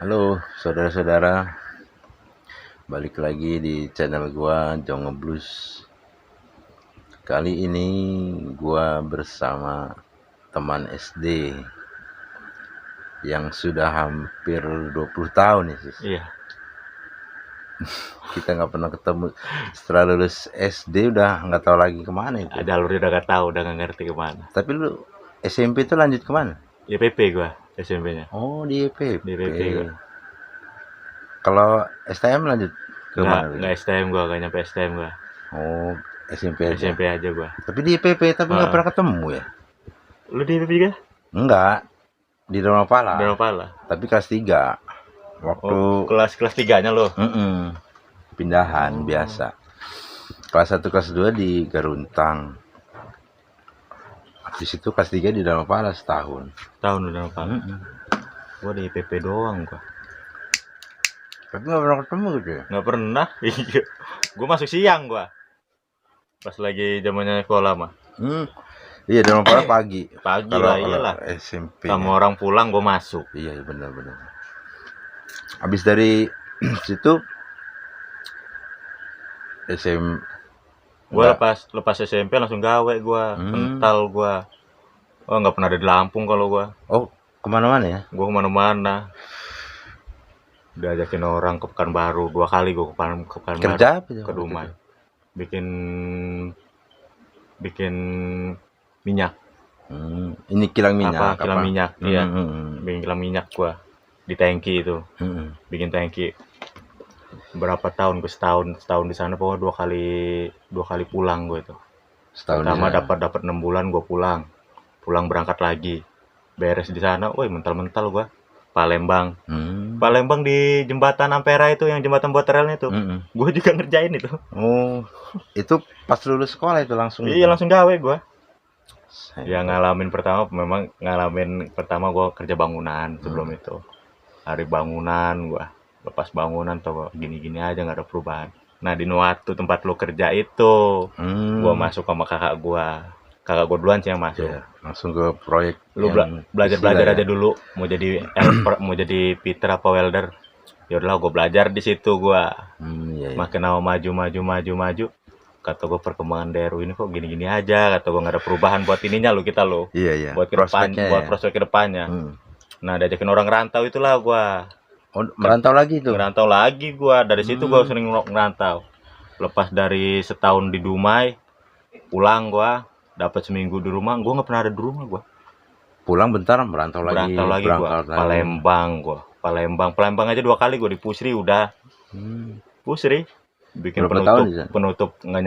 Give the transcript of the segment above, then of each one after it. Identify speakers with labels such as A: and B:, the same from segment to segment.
A: Halo saudara-saudara, balik lagi di channel gua Jongo Blues. Kali ini gua bersama teman SD yang sudah hampir 20 tahun ya sis.
B: Iya,
A: Kita nggak pernah ketemu. Setelah lulus SD udah nggak tahu lagi kemana itu.
B: jalurnya udah gak tahu, udah gak ngerti kemana.
A: Tapi lu SMP tuh lanjut kemana?
B: YPP gua SMP-nya.
A: Oh di EPP.
B: Di YPP gua.
A: Kalau STM lanjut ke mana?
B: Nggak STM gua, gak nyampe STM gua.
A: Oh SMP aja.
B: SMP aja gua.
A: Tapi di EPP tapi nggak pernah ketemu ya?
B: Lu di YPP kah?
A: Enggak, di Dharma Pala.
B: Udah pala.
A: Tapi kelas 3. Waktu
B: Oh, kelas 3-nya lo.
A: pindahan biasa. Kelas 1 kelas 2 di Garuntang. Habis itu kelas 3 di Dharma Pala setahun.
B: Tahun udah pala. Gua di YPP doang gua.
A: Tapi nggak pernah ketemu gitu ya?
B: Nggak pernah. Iya. Gua masuk siang gua. Pas lagi zamannya sekolah mah.
A: Iya Dharma Pala pagi.
B: Pagi
A: Kalau
B: lah, iyalah.
A: SMP.
B: Sama orang pulang gua masuk.
A: Iya benar-benar. Habis dari situ
B: Gua lepas SMP langsung gawe gua. Mental gua. Oh, nggak pernah ada di Lampung kalau gua.
A: Oh, kemana-mana ya?
B: Gua kemana-mana. Diajakin orang ke Pekanbaru 2 kali gua ke Pekanbaru.
A: Kerja apa itu?
B: Ke Dumai. Bikin minyak.
A: Ini kilang minyak.
B: Kilang minyak, iya.
A: Hmm.
B: Bikin kilang minyak gua di tangki itu. Bikin tangki. Berapa tahun gua setahun di sana, pokoknya dua kali pulang gua itu.
A: Setahun
B: Pertama
A: di sana.
B: dapat 6 bulan gua pulang berangkat lagi. Beres di sana, woi mental gua. Palembang di jembatan Ampera itu, yang jembatan buat relnya itu. Gue juga ngerjain itu.
A: Oh, itu pas lulus sekolah itu langsung.
B: Iya, langsung gawe gue. Ya ngalamin pertama gue kerja bangunan sebelum itu. Hari bangunan gue, lepas bangunan tuh gini-gini aja nggak ada perubahan. Nah di waktu tempat lo kerja itu, gue masuk sama kakak gue duluan sih yang masuk.
A: Ya, langsung ke proyek.
B: Lu belajar aja dulu, mau jadi mau jadi fitter apa welder. Ya udahlah, gue belajar di situ gue.
A: Iya.
B: Makin lama maju. Kata gue perkembangan daerah ini kok gini-gini aja. Kata gue nggak ada perubahan buat ininya lo, kita lo.
A: Iya.
B: Buat ke depan, buat prospek ke depannya. Nah diajakin orang rantau itulah gue.
A: Oh, merantau lagi tuh.
B: Merantau lagi gue. Dari situ gue sering ngerantau. Lepas dari setahun di Dumai, pulang gue. Dapat seminggu di rumah, gue nggak pernah ada di rumah gue.
A: Pulang bentar, merantau lagi
B: gue. Palembang aja 2 kali gue di Pusri udah. Pusri bikin penutup nggak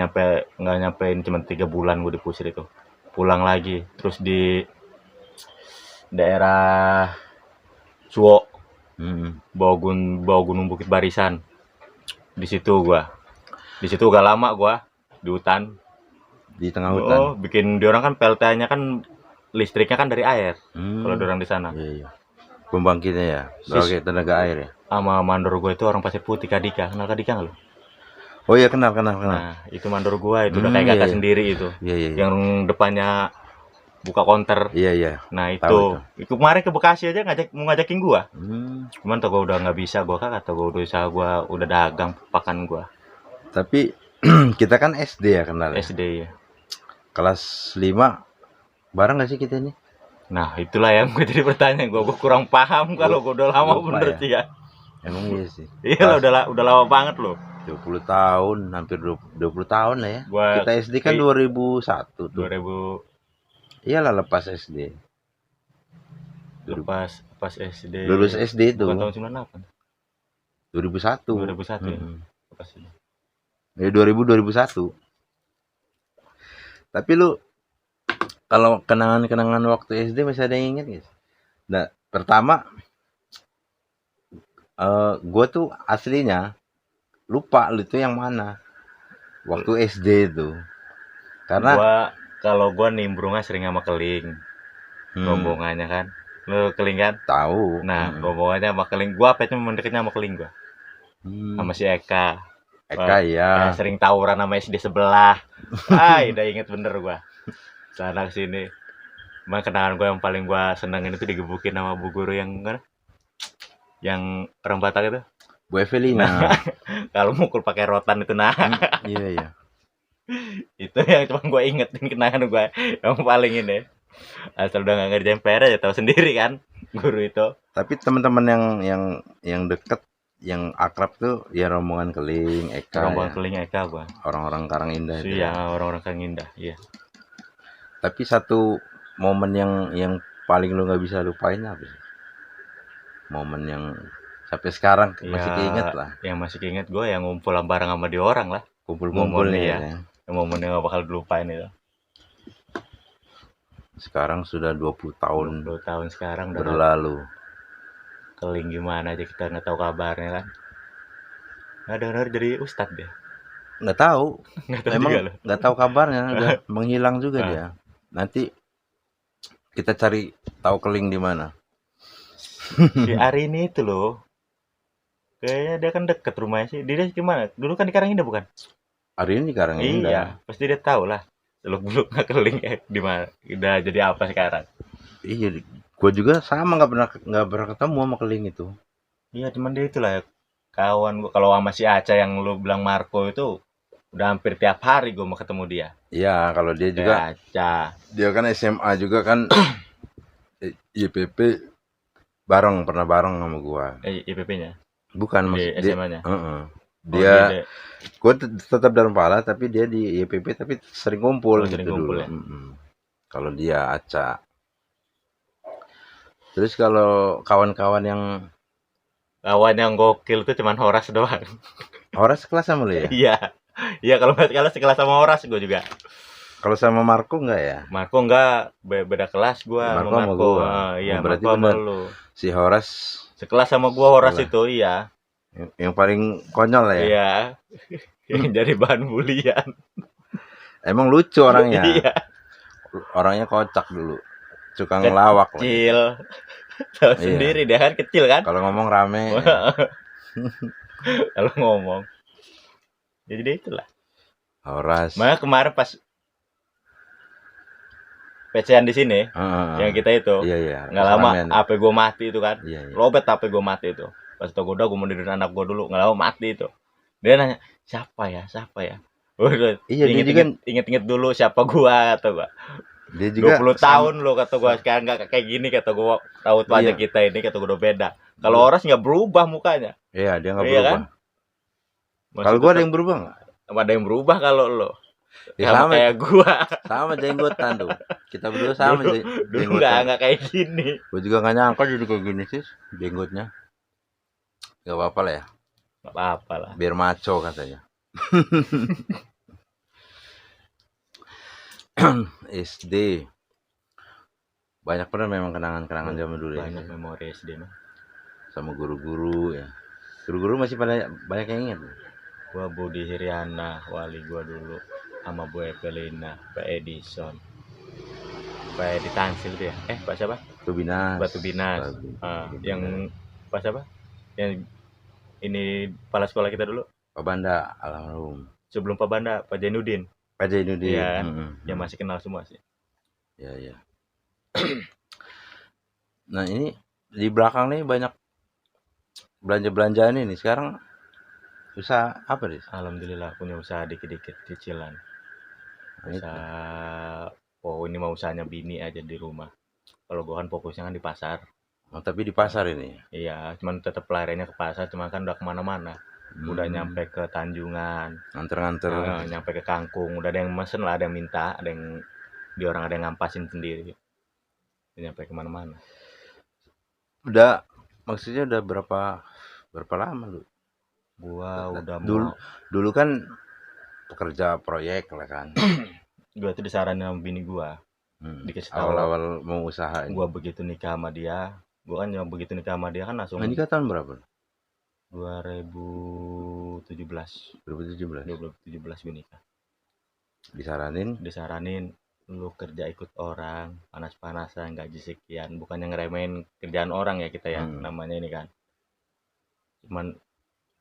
B: nyampein cuma 3 bulan gue di Pusri itu. Pulang lagi terus di daerah Suwo, Bawah Gunung Bukit Barisan. Di situ gak lama gue di hutan.
A: Di tengah hutan.
B: Oh, bikin diorang kan PLTA-nya kan listriknya kan dari air. Kalau diorang di sana.
A: Iya. Pembangkitnya ya, pakai tenaga air ya.
B: Sama mandor gue itu orang Pasir Putih, Kadika. Kenal Kadika nggak lo?
A: Oh iya, kenal.
B: Nah, itu mandor gue itu udah kayak kakak sendiri itu.
A: Iya.
B: Yang depannya buka konter.
A: Iya.
B: Nah, itu kemarin ke Bekasi aja mau ngajakin gue. Cuman tau gue udah nggak bisa, gue kata gue udah usaha, gue udah dagang pakan gue.
A: Tapi kita kan SD ya kenal.
B: SD ya.
A: Kelas 5 bareng gak sih kita ini?
B: Nah itulah yang gue jadi pertanyaan, gue kurang paham kalau gue udah lama bener sih ya.
A: Emang iya sih.
B: Iya lah, udah lama banget loh.
A: 20 tahun, hampir 20 tahun lah ya. Kita SD kan 2001 tuh.
B: 2000.
A: Iyalah lepas SD.
B: Lepas SD.
A: Lulus SD itu.
B: Bukan tahun 98.
A: 2001
B: ya. Lepas ini.
A: Ya 2001. Tapi lu kalau kenangan waktu SD masih ada yang inget guys? Nah, pertama gue tuh aslinya lupa lu tuh yang mana waktu SD itu. Karena
B: kalau gue nimbrungnya sering sama Keling. Rombongannya kan. Lu Keling kan?
A: Tahu.
B: Nah, rombongannya sama Keling. Gue apanya mendekatnya sama Keling gue. Sama si Eka ya. Sering tawuran sama SD sebelah. Udah inget bener gue. Sana sini. Emang kenangan gue yang paling gue senengin itu digebukin sama bu guru yang Yang orang Batak itu.
A: Bu Evelina.
B: Kalau mukul pakai rotan itu nah.
A: Iya iya.
B: Itu yang cuma gue ingetin kenangan gue yang paling ini. Asal udah nggak ngerjain PR ya tahu sendiri kan guru itu.
A: Tapi teman-teman yang deket, yang akrab tuh ya rombongan Keling, Eka
B: Rombongan
A: ya.
B: Keling Eka gua.
A: Orang-orang Karangindah itu.
B: Iya, orang-orang Karangindah, iya.
A: Tapi satu momen yang paling lu nggak bisa lupain apa sih? Momen yang sampai sekarang masih keinget lah.
B: Yang masih keinget gue yang ngumpul bareng sama dia orang lah.
A: Kumpul-kumpul nih ya.
B: Yang momennya gak bakal dilupain itu.
A: Sekarang sudah 20 tahun
B: 20 tahun sekarang udah
A: berlalu.
B: Keling gimana aja kita nggak tahu kabarnya kan. Nggak dengar jadi ustad dia.
A: Nggak tahu. Memang nggak tahu kabarnya, udah menghilang juga dia. Nanti kita cari tahu Keling di mana.
B: Si Ari ini itu loh. Kayaknya dia kan deket rumahnya sih. Dia gimana? Dulu kan di Karangindah bukan?
A: Ari ini Karangindah.
B: Iya, pasti dia tahu lah. Seluk-beluk nggak Keling di mana. Udah jadi apa sekarang?
A: Iya, gue juga sama nggak pernah ketemu sama Keling itu.
B: Iya, cuman dia itulah ya kawan gue. Kalau sama si Aca yang lu bilang Marco itu udah hampir tiap hari gue mau ketemu dia.
A: Iya, kalau dia juga
B: Aca.
A: Dia kan SMA juga kan. IPP pernah bareng sama gua.
B: IPP-nya?
A: Bukan
B: di SMA-nya.
A: Dia gua tetap dalam pala tapi dia di IPP tapi sering kumpul
B: sering
A: gitu
B: kumpul
A: dulu.
B: Ya?
A: Kalau dia Aca. Terus kalau kawan-kawan
B: yang gokil tuh cuman Horas doang.
A: Horas sekelas sama lu ya?
B: Iya. Iya, kalau nggak sekelas sama Horas gue juga.
A: Kalau sama Marco enggak ya?
B: Marco enggak, beda kelas gua
A: sama Marco.
B: Iya,
A: berarti
B: Marco sama
A: bener.
B: lu.
A: Si Horas
B: sekelas sama gua Horas itu, iya.
A: Yang paling konyol ya?
B: Iya. Yang jadi bahan bulian.
A: Emang lucu orangnya.
B: Iya.
A: Orangnya kocak dulu. Suka ngelawak.
B: Kecil. Tahu sendiri dia kan kecil kan?
A: Kalau ngomong rame.
B: Kalau ngomong. Jadi dia itulah.
A: Horas.
B: Makanya kemarin pas PC-an di sini, yang kita itu, nggak lama HP gue mati itu kan, lobet HP gue mati itu. Pas itu gue mau dirin anak gue dulu, nggak lama mati itu. Dia nanya, siapa ya? Inget-inget dulu siapa gua kata gua.
A: Dia juga
B: 20 tahun lo kata gua, sekarang nggak kayak gini kata gua. Tahu aja kita ini kata gua udah beda. Kalau Horas nggak berubah mukanya.
A: Iya, dia nggak berubah. Kan? Kalau gua ada yang berubah nggak?
B: Ada yang berubah kalau lo.
A: Ya sama
B: kayak gua.
A: Sama jenggotan tuh. Kita berdua sama
B: dulu nggak kayak gini.
A: Gua juga nggak nyangka jadi kayak gini sih jenggotnya. Gak apa-apa lah ya.
B: Gak apa-apa lah.
A: Biar maco katanya. SD. Banyak pernah memang kenangan-kenangan zaman dulu ya.
B: Banyak memori SD mah.
A: Sama guru-guru ya. Guru-guru masih banyak yang ingat.
B: Gua Budi Hiriana, wali gua dulu. Sama Bu Evelina, Pak Edison. Pak Edi Tansil dia. Pak siapa? Batu Binas. Yang Pak siapa? Yang ini kepala sekolah kita dulu.
A: Pak Banda, almarhum.
B: Sebelum Pak Banda, Pak Jainuddin. Iya, yang masih kenal semua sih.
A: Iya. Nah ini di belakang nih banyak belanja-belanjaan ini. Sekarang usaha apa nih?
B: Alhamdulillah punya usaha dikit-dikit cicilan. Usaha, ini mah usahanya bini aja di rumah. Kalau gua kan fokusnya kan di pasar.
A: Oh, tapi di pasar ini?
B: Iya, cuman tetap pelariannya ke pasar, cuman kan udah kemana-mana. Udah nyampe ke Tanjungan.
A: Nganter-nganter.
B: Nyampe ke Kangkung. Udah ada yang mesen lah, ada yang minta, ada yang ada yang ngampasin sendiri. Udah nyampe kemana-mana.
A: Maksudnya udah berapa lama lu?
B: Gua udah
A: dulu kan pekerja proyek lah kan.
B: Gua tuh disaranin sama bini gua. Dikasih tahu
A: awal-awal mau usaha ini.
B: Gua begitu nikah sama dia, begitu nikah sama dia kan langsung.
A: Nikah tahun berapa?
B: 2017 gue nikah. Disaranin lu kerja ikut orang, panas-panasan, gaji sekian, bukannya ngeremehin kerjaan orang ya kita ya, namanya ini kan. Cuman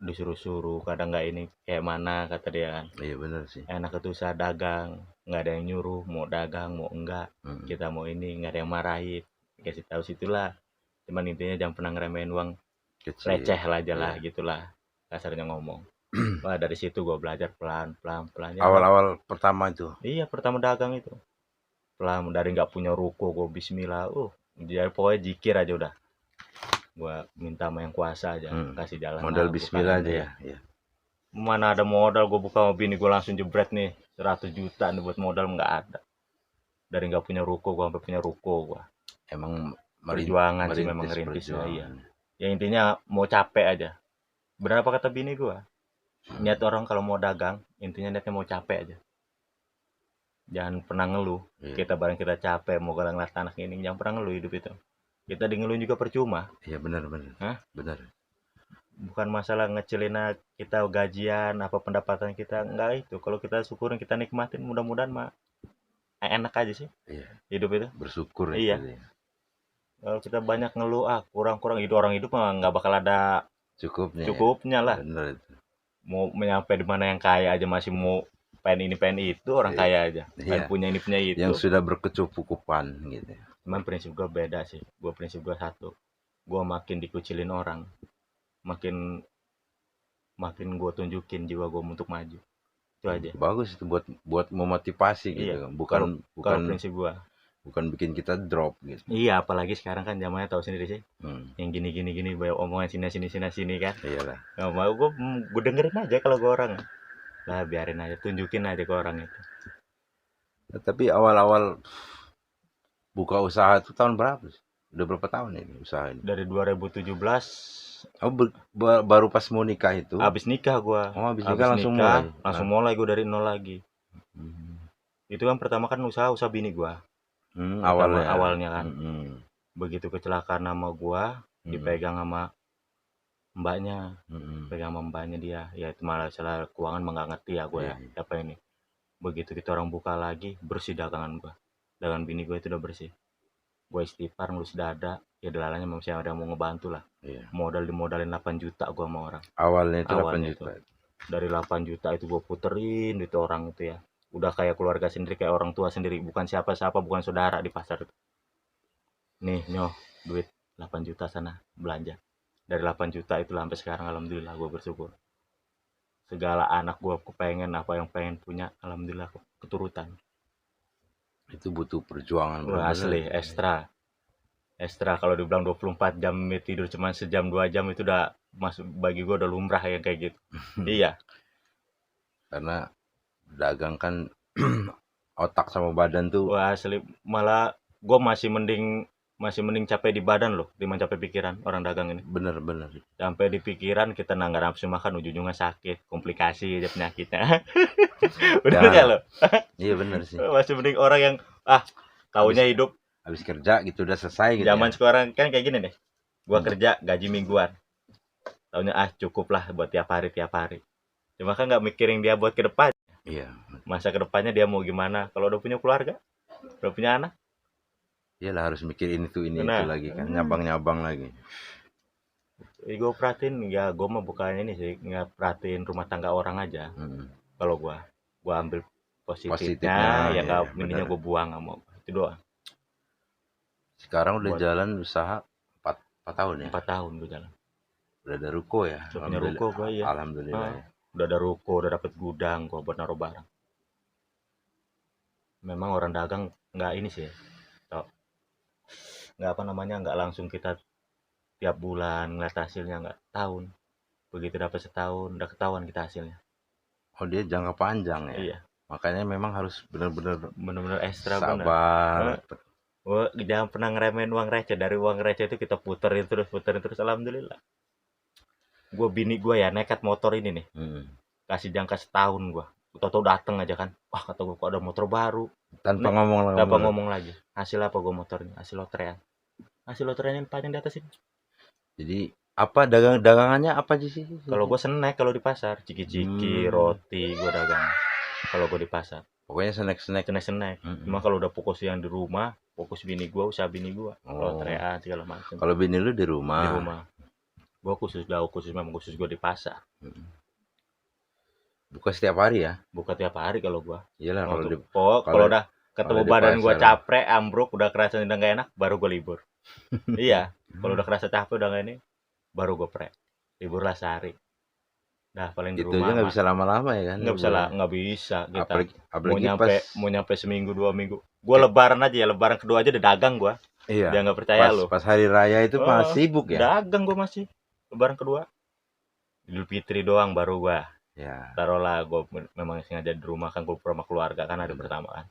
B: disuruh-suruh, kadang nggak ini kayak mana kata dia kan.
A: Iya benar sih.
B: Enak itu usaha dagang, nggak ada yang nyuruh mau dagang mau enggak, kita mau ini nggak ada yang marahin, kasih tahu situlah. Cuman intinya jangan pernah ngeremehin uang
A: Kecil.
B: receh lah aja lah
A: Iya.
B: gitulah kasarnya ngomong. Wah dari situ gue belajar pelan ya.
A: Awal-awal pertama itu.
B: Iya pertama dagang itu pelan dari nggak punya ruko gue Bismillah jadi pokoknya jikir aja udah gue minta sama yang kuasa aja kasih jalan
A: Modal
B: lah,
A: Bismillah
B: bukain,
A: aja
B: iya.
A: ya. Iya.
B: Mana ada modal gue buka sama bini gue langsung jebret nih 100 juta nih buat modal nggak ada. Dari nggak punya ruko gue sampai punya ruko gue.
A: Emang
B: Perjuangan sih memang ngerintisnya iya. Ya intinya mau capek aja. Berapa kata bini gue? Niat orang kalau mau dagang, intinya niatnya mau capek aja. Jangan pernah ngeluh.
A: Iya.
B: Kita bareng kita capek mau ngeliat anak ini, jangan pernah ngeluh hidup itu. Kita di ngeluh juga percuma.
A: Iya benar.
B: Hah?
A: Benar.
B: Bukan masalah ngecilin kita gajian apa pendapatan kita enggak itu. Kalau kita syukurin kita nikmatin mudah-mudahan mah enak aja sih.
A: Iya.
B: Hidup itu.
A: Bersyukur
B: Iya.
A: itu.
B: Kalau kita banyak ngeluh kurang hidup orang hidup mah nggak bakal ada
A: Cukupnya
B: lah.
A: Benar itu.
B: Mau menyampai di mana yang kaya aja masih mau pengen ini pengen itu orang kaya aja. Pengen punya ini punya itu.
A: Yang sudah berkecukupan gitu.
B: Cuman prinsip gue beda sih. Prinsip gue satu. Gue makin dikucilin orang, makin gue tunjukin jiwa gue untuk maju. Itu aja.
A: Bagus itu buat memotivasi gitu.
B: Iya.
A: Bukan
B: prinsip gue.
A: Bukan bikin kita drop gitu.
B: Iya, apalagi sekarang kan zamannya tahu sendiri sih. Yang gini banyak omongan sini kan.
A: Iyalah.
B: Nggak mau gue dengerin aja kalau gue orang. Lah biarin aja, tunjukin aja ke orang itu.
A: Nah, tapi awal-awal buka usaha itu tahun berapa sih? Udah berapa tahun ini usaha ini?
B: Dari 2017.
A: Oh, baru pas mau nikah itu?
B: Habis nikah gua.
A: Oh, habis nikah langsung
B: mulai gue dari nol lagi. Itu kan pertama kan usaha bini gua. Awalnya kan. Begitu kecelakaan sama gua, dipegang sama mbaknya. Pegang sama mbaknya dia. Ya itu malah salah keuangan mah nggak ngerti ya gua ya. Apa ini? Begitu kita orang buka lagi, bersih dagangan gua. Dagangan bini gua itu udah bersih. Gua istighfar ngelus dada, ya dalalannya masih ada yang mau ngebantu lah.
A: Iya.
B: Dimodalin 8 juta gua sama orang.
A: Awalnya itu 8 juta.
B: Dari 8 juta itu gua puterin itu orang itu ya. Udah kayak keluarga sendiri, kayak orang tua sendiri, bukan siapa-siapa, bukan saudara di pasar itu. Nih, duit 8 juta sana belanja. Dari 8 juta itu sampai sekarang alhamdulillah gua bersyukur. Segala anak gua kepengen apa yang pengen punya, alhamdulillah keturutan.
A: Itu butuh perjuangan
B: asli ekstra kalau dibilang 24 jam tidur cuma sejam 2 jam itu udah masuk bagi gua udah lumrah yang kayak gitu. Iya,
A: karena dagang kan otak sama badan tuh.
B: Wah asli malah gua masih mending capek di badan loh dibanding capek pikiran orang dagang ini.
A: Bener.
B: Sampai di pikiran kita nggak nafsu makan, ujung-ujungnya sakit, komplikasi aja penyakitnya. Bener nggak lo?
A: Iya bener sih.
B: Masih mending orang yang taunya hidup
A: habis kerja gitu udah selesai gitu.
B: Zaman sekarang kan kayak gini deh. Gua kerja gaji mingguan. Taunya cukup lah buat tiap hari. Cuma kan nggak mikirin dia buat ke depan.
A: Iya.
B: Masa ke depannya dia mau gimana? Kalau udah punya keluarga, udah punya anak.
A: Iyalah harus mikirin itu itu lagi kan, nyabang lagi.
B: Gue perhatiin ya, gue mah bukannya ini sih, nggak perhatiin rumah tangga orang aja. Kalau gue ambil positifnya ya nggak mininya gue buang sama itu doang.
A: Sekarang udah jalan usaha 4 tahun ya?
B: 4 tahun gue jalan.
A: Udah ada ruko ya?
B: Udah punya ruko gue ya.
A: Alhamdulillah ya.
B: Udah ada ruko, udah dapet gudang gue buat naruh barang. Memang orang dagang nggak ini sih, nggak langsung kita tiap bulan ngeliat hasilnya, nggak tahun. Begitu dapat setahun udah ketahuan kita hasilnya.
A: Oh dia jangka panjang ya? Iya. Makanya memang harus benar-benar
B: ekstra
A: sabar.
B: Jangan pernah ngeremehin uang receh. Dari uang receh itu kita puterin terus. Alhamdulillah. Gue bini gue ya nekat motor ini nih. Kasih jangka setahun gue. Tau dateng aja kan. Wah kata gue kok ada motor baru.
A: Tanpa ngomong
B: lagi. Hasil apa gue motornya? Hasil loterean. Yang panjang di atas ini.
A: Jadi apa dagangannya apa sih?
B: Kalau gue snack kalau di pasar. Ciki-ciki, roti gue dagang. Kalau gue di pasar.
A: Pokoknya snack.
B: Cuma kalau udah fokus yang di rumah, fokus bini gue, usaha bini gue. Loterean segala macam.
A: Kalau bini lu di rumah?
B: Di rumah. Gue khusus gue di pasar.
A: Buka setiap hari ya?
B: Buka tiap hari kalau gue.
A: Iyalah
B: kalau udah ketemu badan gue capek, ambruk, udah kerasa udah gak enak, baru gue libur. Iya. Kalau udah kerasa capek udah gak ini, baru gue pre. Libur lah sehari. Dah paling di
A: Itu aja
B: rumah
A: nggak
B: mah.
A: bisa lama-lama ya kan?
B: Nggak bisa lah,
A: liburannya.
B: nggak bisa kita.
A: Apalagi pas
B: Mau nyampe seminggu 2 minggu. Gue lebaran aja ya, lebaran kedua aja udah dagang gue.
A: iya,
B: Dia nggak percaya lo.
A: pas hari raya itu masih sibuk ya.
B: Dagang gue masih. Lebaran kedua. Idul Fitri doang baru gue.
A: Ya.
B: Taruhlah gue memang sengaja di rumah kan, kumpul sama keluarga kan hari pertama kan.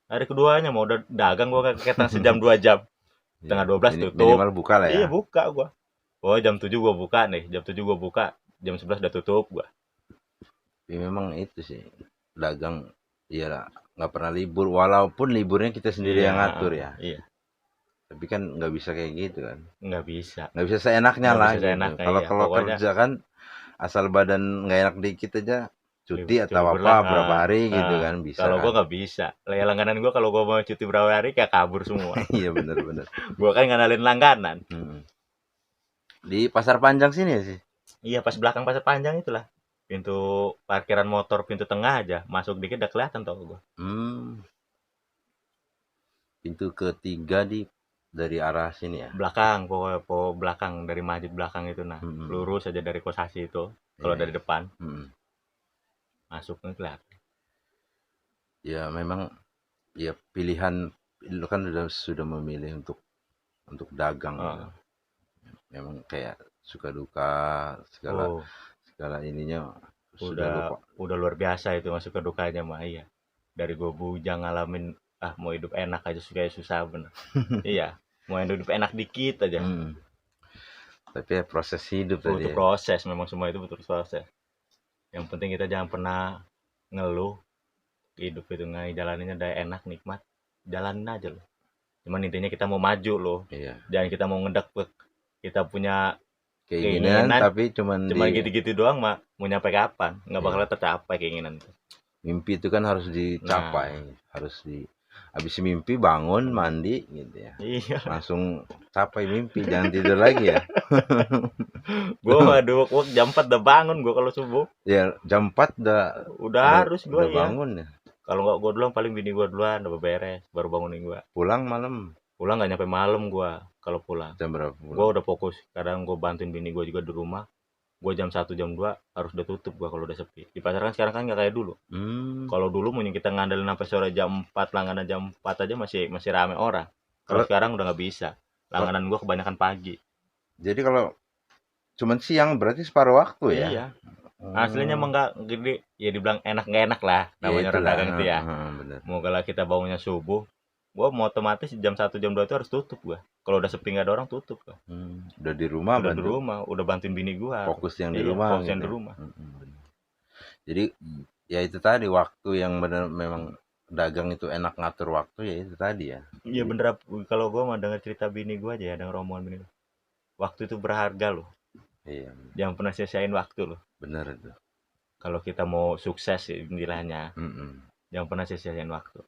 B: Hari keduanya mau udah dagang gue ketang sejam 2 jam. Setengah 12 tutup.
A: Minimal buka lah ya.
B: Iya buka gue. Oh jam 7 gue buka nih. Jam 7 gue buka. Jam 11 udah tutup gue.
A: Ya, memang itu sih dagang ya nggak pernah libur, walaupun liburnya kita sendiri yang ngatur ya.
B: Iya.
A: Tapi kan nggak bisa kayak gitu kan.
B: Nggak bisa
A: Seenaknya
B: Nggak
A: lah
B: bisa
A: gitu.
B: seenaknya,
A: Kalau
B: iya.
A: kalau
B: Pokoknya
A: kerja kan asal badan nggak enak dikit aja cuti atau
B: libur
A: apa
B: lah,
A: berapa hari gitu kan bisa.
B: Kalau
A: kan.
B: gue nggak bisa. Langganan gue kalau gue mau cuti berapa hari kayak kabur semua.
A: Iya benar-benar.
B: Gue kan nganalin langganan.
A: Di Pasar Panjang sini ya sih.
B: Iya pas belakang pasar panjang itulah. Pintu parkiran motor pintu tengah aja. Masuk dikit udah kelihatan tau gue.
A: Pintu ketiga dari arah sini ya.
B: Belakang pokoknya belakang dari masjid belakang itu nah. Lurus aja dari Kosasi itu. Kalau dari depan. Masuknya kelihatan.
A: Ya memang ya pilihan lu kan sudah memilih untuk dagang. Gitu. Memang kayak suka duka segala ininya
B: udah luar biasa itu masuk ke dukanya mah iya. Dari gue bujang ngalamin mau hidup enak aja susah bener. Iya, mau hidup enak dikit aja.
A: Tapi ya proses hidup
B: tadi. Itu proses, memang semua itu betul proses. Yang penting kita jangan pernah ngeluh. Hidup itu jalaninnya udah enak nikmat, jalanin aja loh. Cuman intinya kita mau maju loh.
A: Iya.
B: Jangan kita mau ngedek kita punya
A: keinginan tapi cuman
B: gitu-gitu doang mah mau nyampe kapan? Nggak bakal tercapai keinginan itu.
A: Mimpi itu kan harus dicapai, habis mimpi bangun mandi gitu ya.
B: Iya.
A: Langsung capai mimpi, jangan tidur lagi ya.
B: Gua jam 4 udah bangun gua kalau subuh.
A: Ya jam 4
B: udah harus gua
A: udah bangun ya.
B: Kalau nggak gua duluan paling bini gua duluan udah beres baru bangunin gua.
A: Pulang malam.
B: Pulang nggak nyampe malam gua kalau pulang.
A: Jam berapa pulang?
B: Gua udah fokus. Kadang gua bantuin bini gua juga di rumah. Gua jam 1 jam 2 harus udah tutup gua kalau udah sepi. Di pasar kan sekarang kan nggak kayak dulu. Kalau dulu mungkin kita ngandelin sampai sore jam 4, langganan jam 4 aja masih rame orang. Kalau sekarang udah nggak bisa. Langganan gua kebanyakan pagi.
A: Jadi kalau cuman siang berarti separuh waktu ya?
B: Iya. Aslinya emang nggak gede. Ya dibilang enak nggak enak lah. Namanya orang dagang itu ya. Mau kalau kita bangunnya subuh, gua mau otomatis jam 1 jam 2 itu harus tutup gua. Kalau udah sepi nggak ada orang tutup gua.
A: Udah di rumah
B: udah bantuin bini gua.
A: Fokus yang di rumah.
B: Fokus yang di rumah.
A: Jadi ya itu tadi waktu yang benar memang dagang itu enak ngatur waktu ya itu tadi ya.
B: Iya bener, kalau gua mah denger cerita bini gua aja ya, denger omongan bini gua. Waktu itu berharga loh.
A: Iya.
B: Jangan pernah sia-siain waktu loh.
A: Bener itu.
B: Kalau kita mau sukses istilahnya, jangan pernah sia-siain waktu.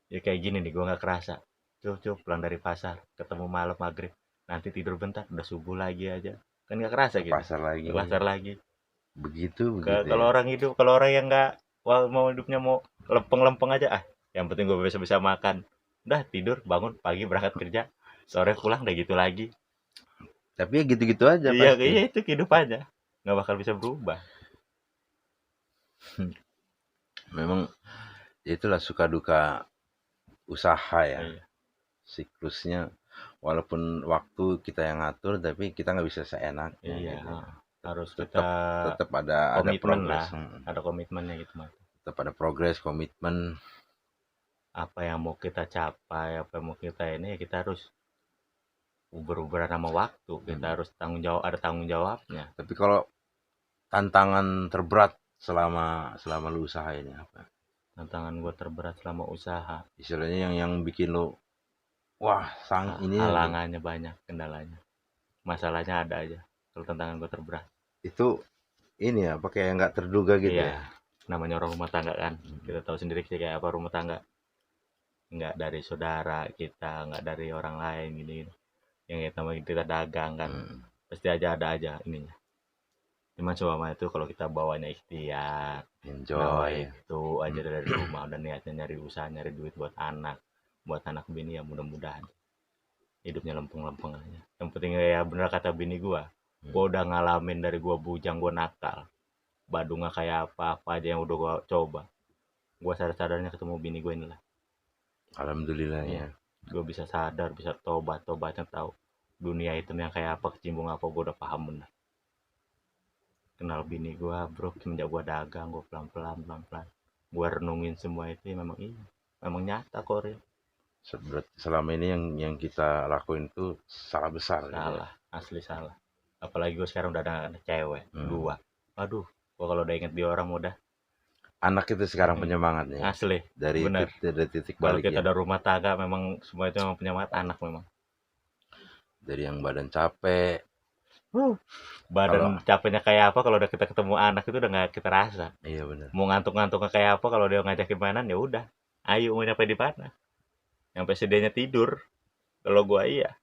B: Ya kayak gini nih, gua nggak kerasa. Cup pulang dari pasar, ketemu malam maghrib, nanti tidur bentar, udah subuh lagi aja. Kan nggak kerasa gitu.
A: Pasar lagi. Begitu.
B: Kalau orang hidup, kalau orang yang nggak mau hidupnya mau lempeng-lempeng aja yang penting gue bisa makan. Udah tidur, bangun pagi berangkat kerja, sore pulang udah gitu lagi.
A: Tapi ya gitu-gitu aja
B: iya, pasti. Iya itu kehidupannya, nggak bakal bisa berubah.
A: Memang itulah suka duka usaha ya. Iya. Siklusnya walaupun waktu kita yang ngatur tapi kita nggak bisa seenaknya.
B: Iya. Gitu. Harus
A: tetap ada progres.
B: Ada komitmennya gitu mas.
A: Tetap ada progres, komitmen.
B: Apa yang mau kita capai, apa yang mau kita ini ya kita harus uber-uberan sama waktu. Kita harus ada tanggung jawabnya. Tapi
A: kalau tantangan terberat selama lu usaha ini apa?
B: Tantangan gue terberat selama usaha.
A: Istilahnya yang bikin lu ini
B: halangannya banyak, kendalanya. Masalahnya ada aja. Kalau tantangan gue terberat. Itu
A: ini ya, pakai nggak terduga gitu ya.
B: Namanya orang rumah tangga kan. Kita tahu sendiri sih kayak apa rumah tangga. Nggak dari saudara kita, nggak dari orang lain gini. Yang kita dagang kan. Pasti aja ada aja ininya. Cuman selama itu kalau kita bawanya ikhtiar,
A: enjoy
B: itu aja dari rumah udah niatnya nyari usaha, nyari duit buat anak bini ya mudah-mudahan hidupnya lempeng-lempeng aja. Yang penting ya bener kata bini gua, Gue udah ngalamin dari gue bujang, gue nakal. Badungnya kayak apa aja yang udah gue coba. Gue sadar-sadarnya ketemu bini gue inilah.
A: Alhamdulillah ya.
B: Gue bisa sadar, bisa tobatnya tahu dunia itu yang kayak apa, kecimbung apa, gue udah paham benar. Kenal bini gue bro, semenjak gue dagang, gue pelan-pelan gue renungin semua itu, memang nyata kok real.
A: Selama ini yang kita lakuin itu salah besar.
B: Salah, asli salah. Apalagi gue sekarang udah ada cewek 2. Aduh, gue kalau udah inget dia orang udah.
A: Anak itu sekarang penyemangatnya.
B: Asli,
A: dari
B: bener.
A: titik
B: Kalau
A: balik
B: kita
A: ya.
B: ada rumah tangga, memang semua itu memang penyemangat anak memang.
A: Dari yang badan capek,
B: Badan capeknya kayak apa, kalau udah kita ketemu anak itu udah nggak kita rasa.
A: iya benar.
B: Mau ngantuk-ngantuknya kayak apa, kalau dia ngajakin mainan ya udah, ayo mau nyampe di mana, nyampe sedihnya tidur. Kalau gua iya,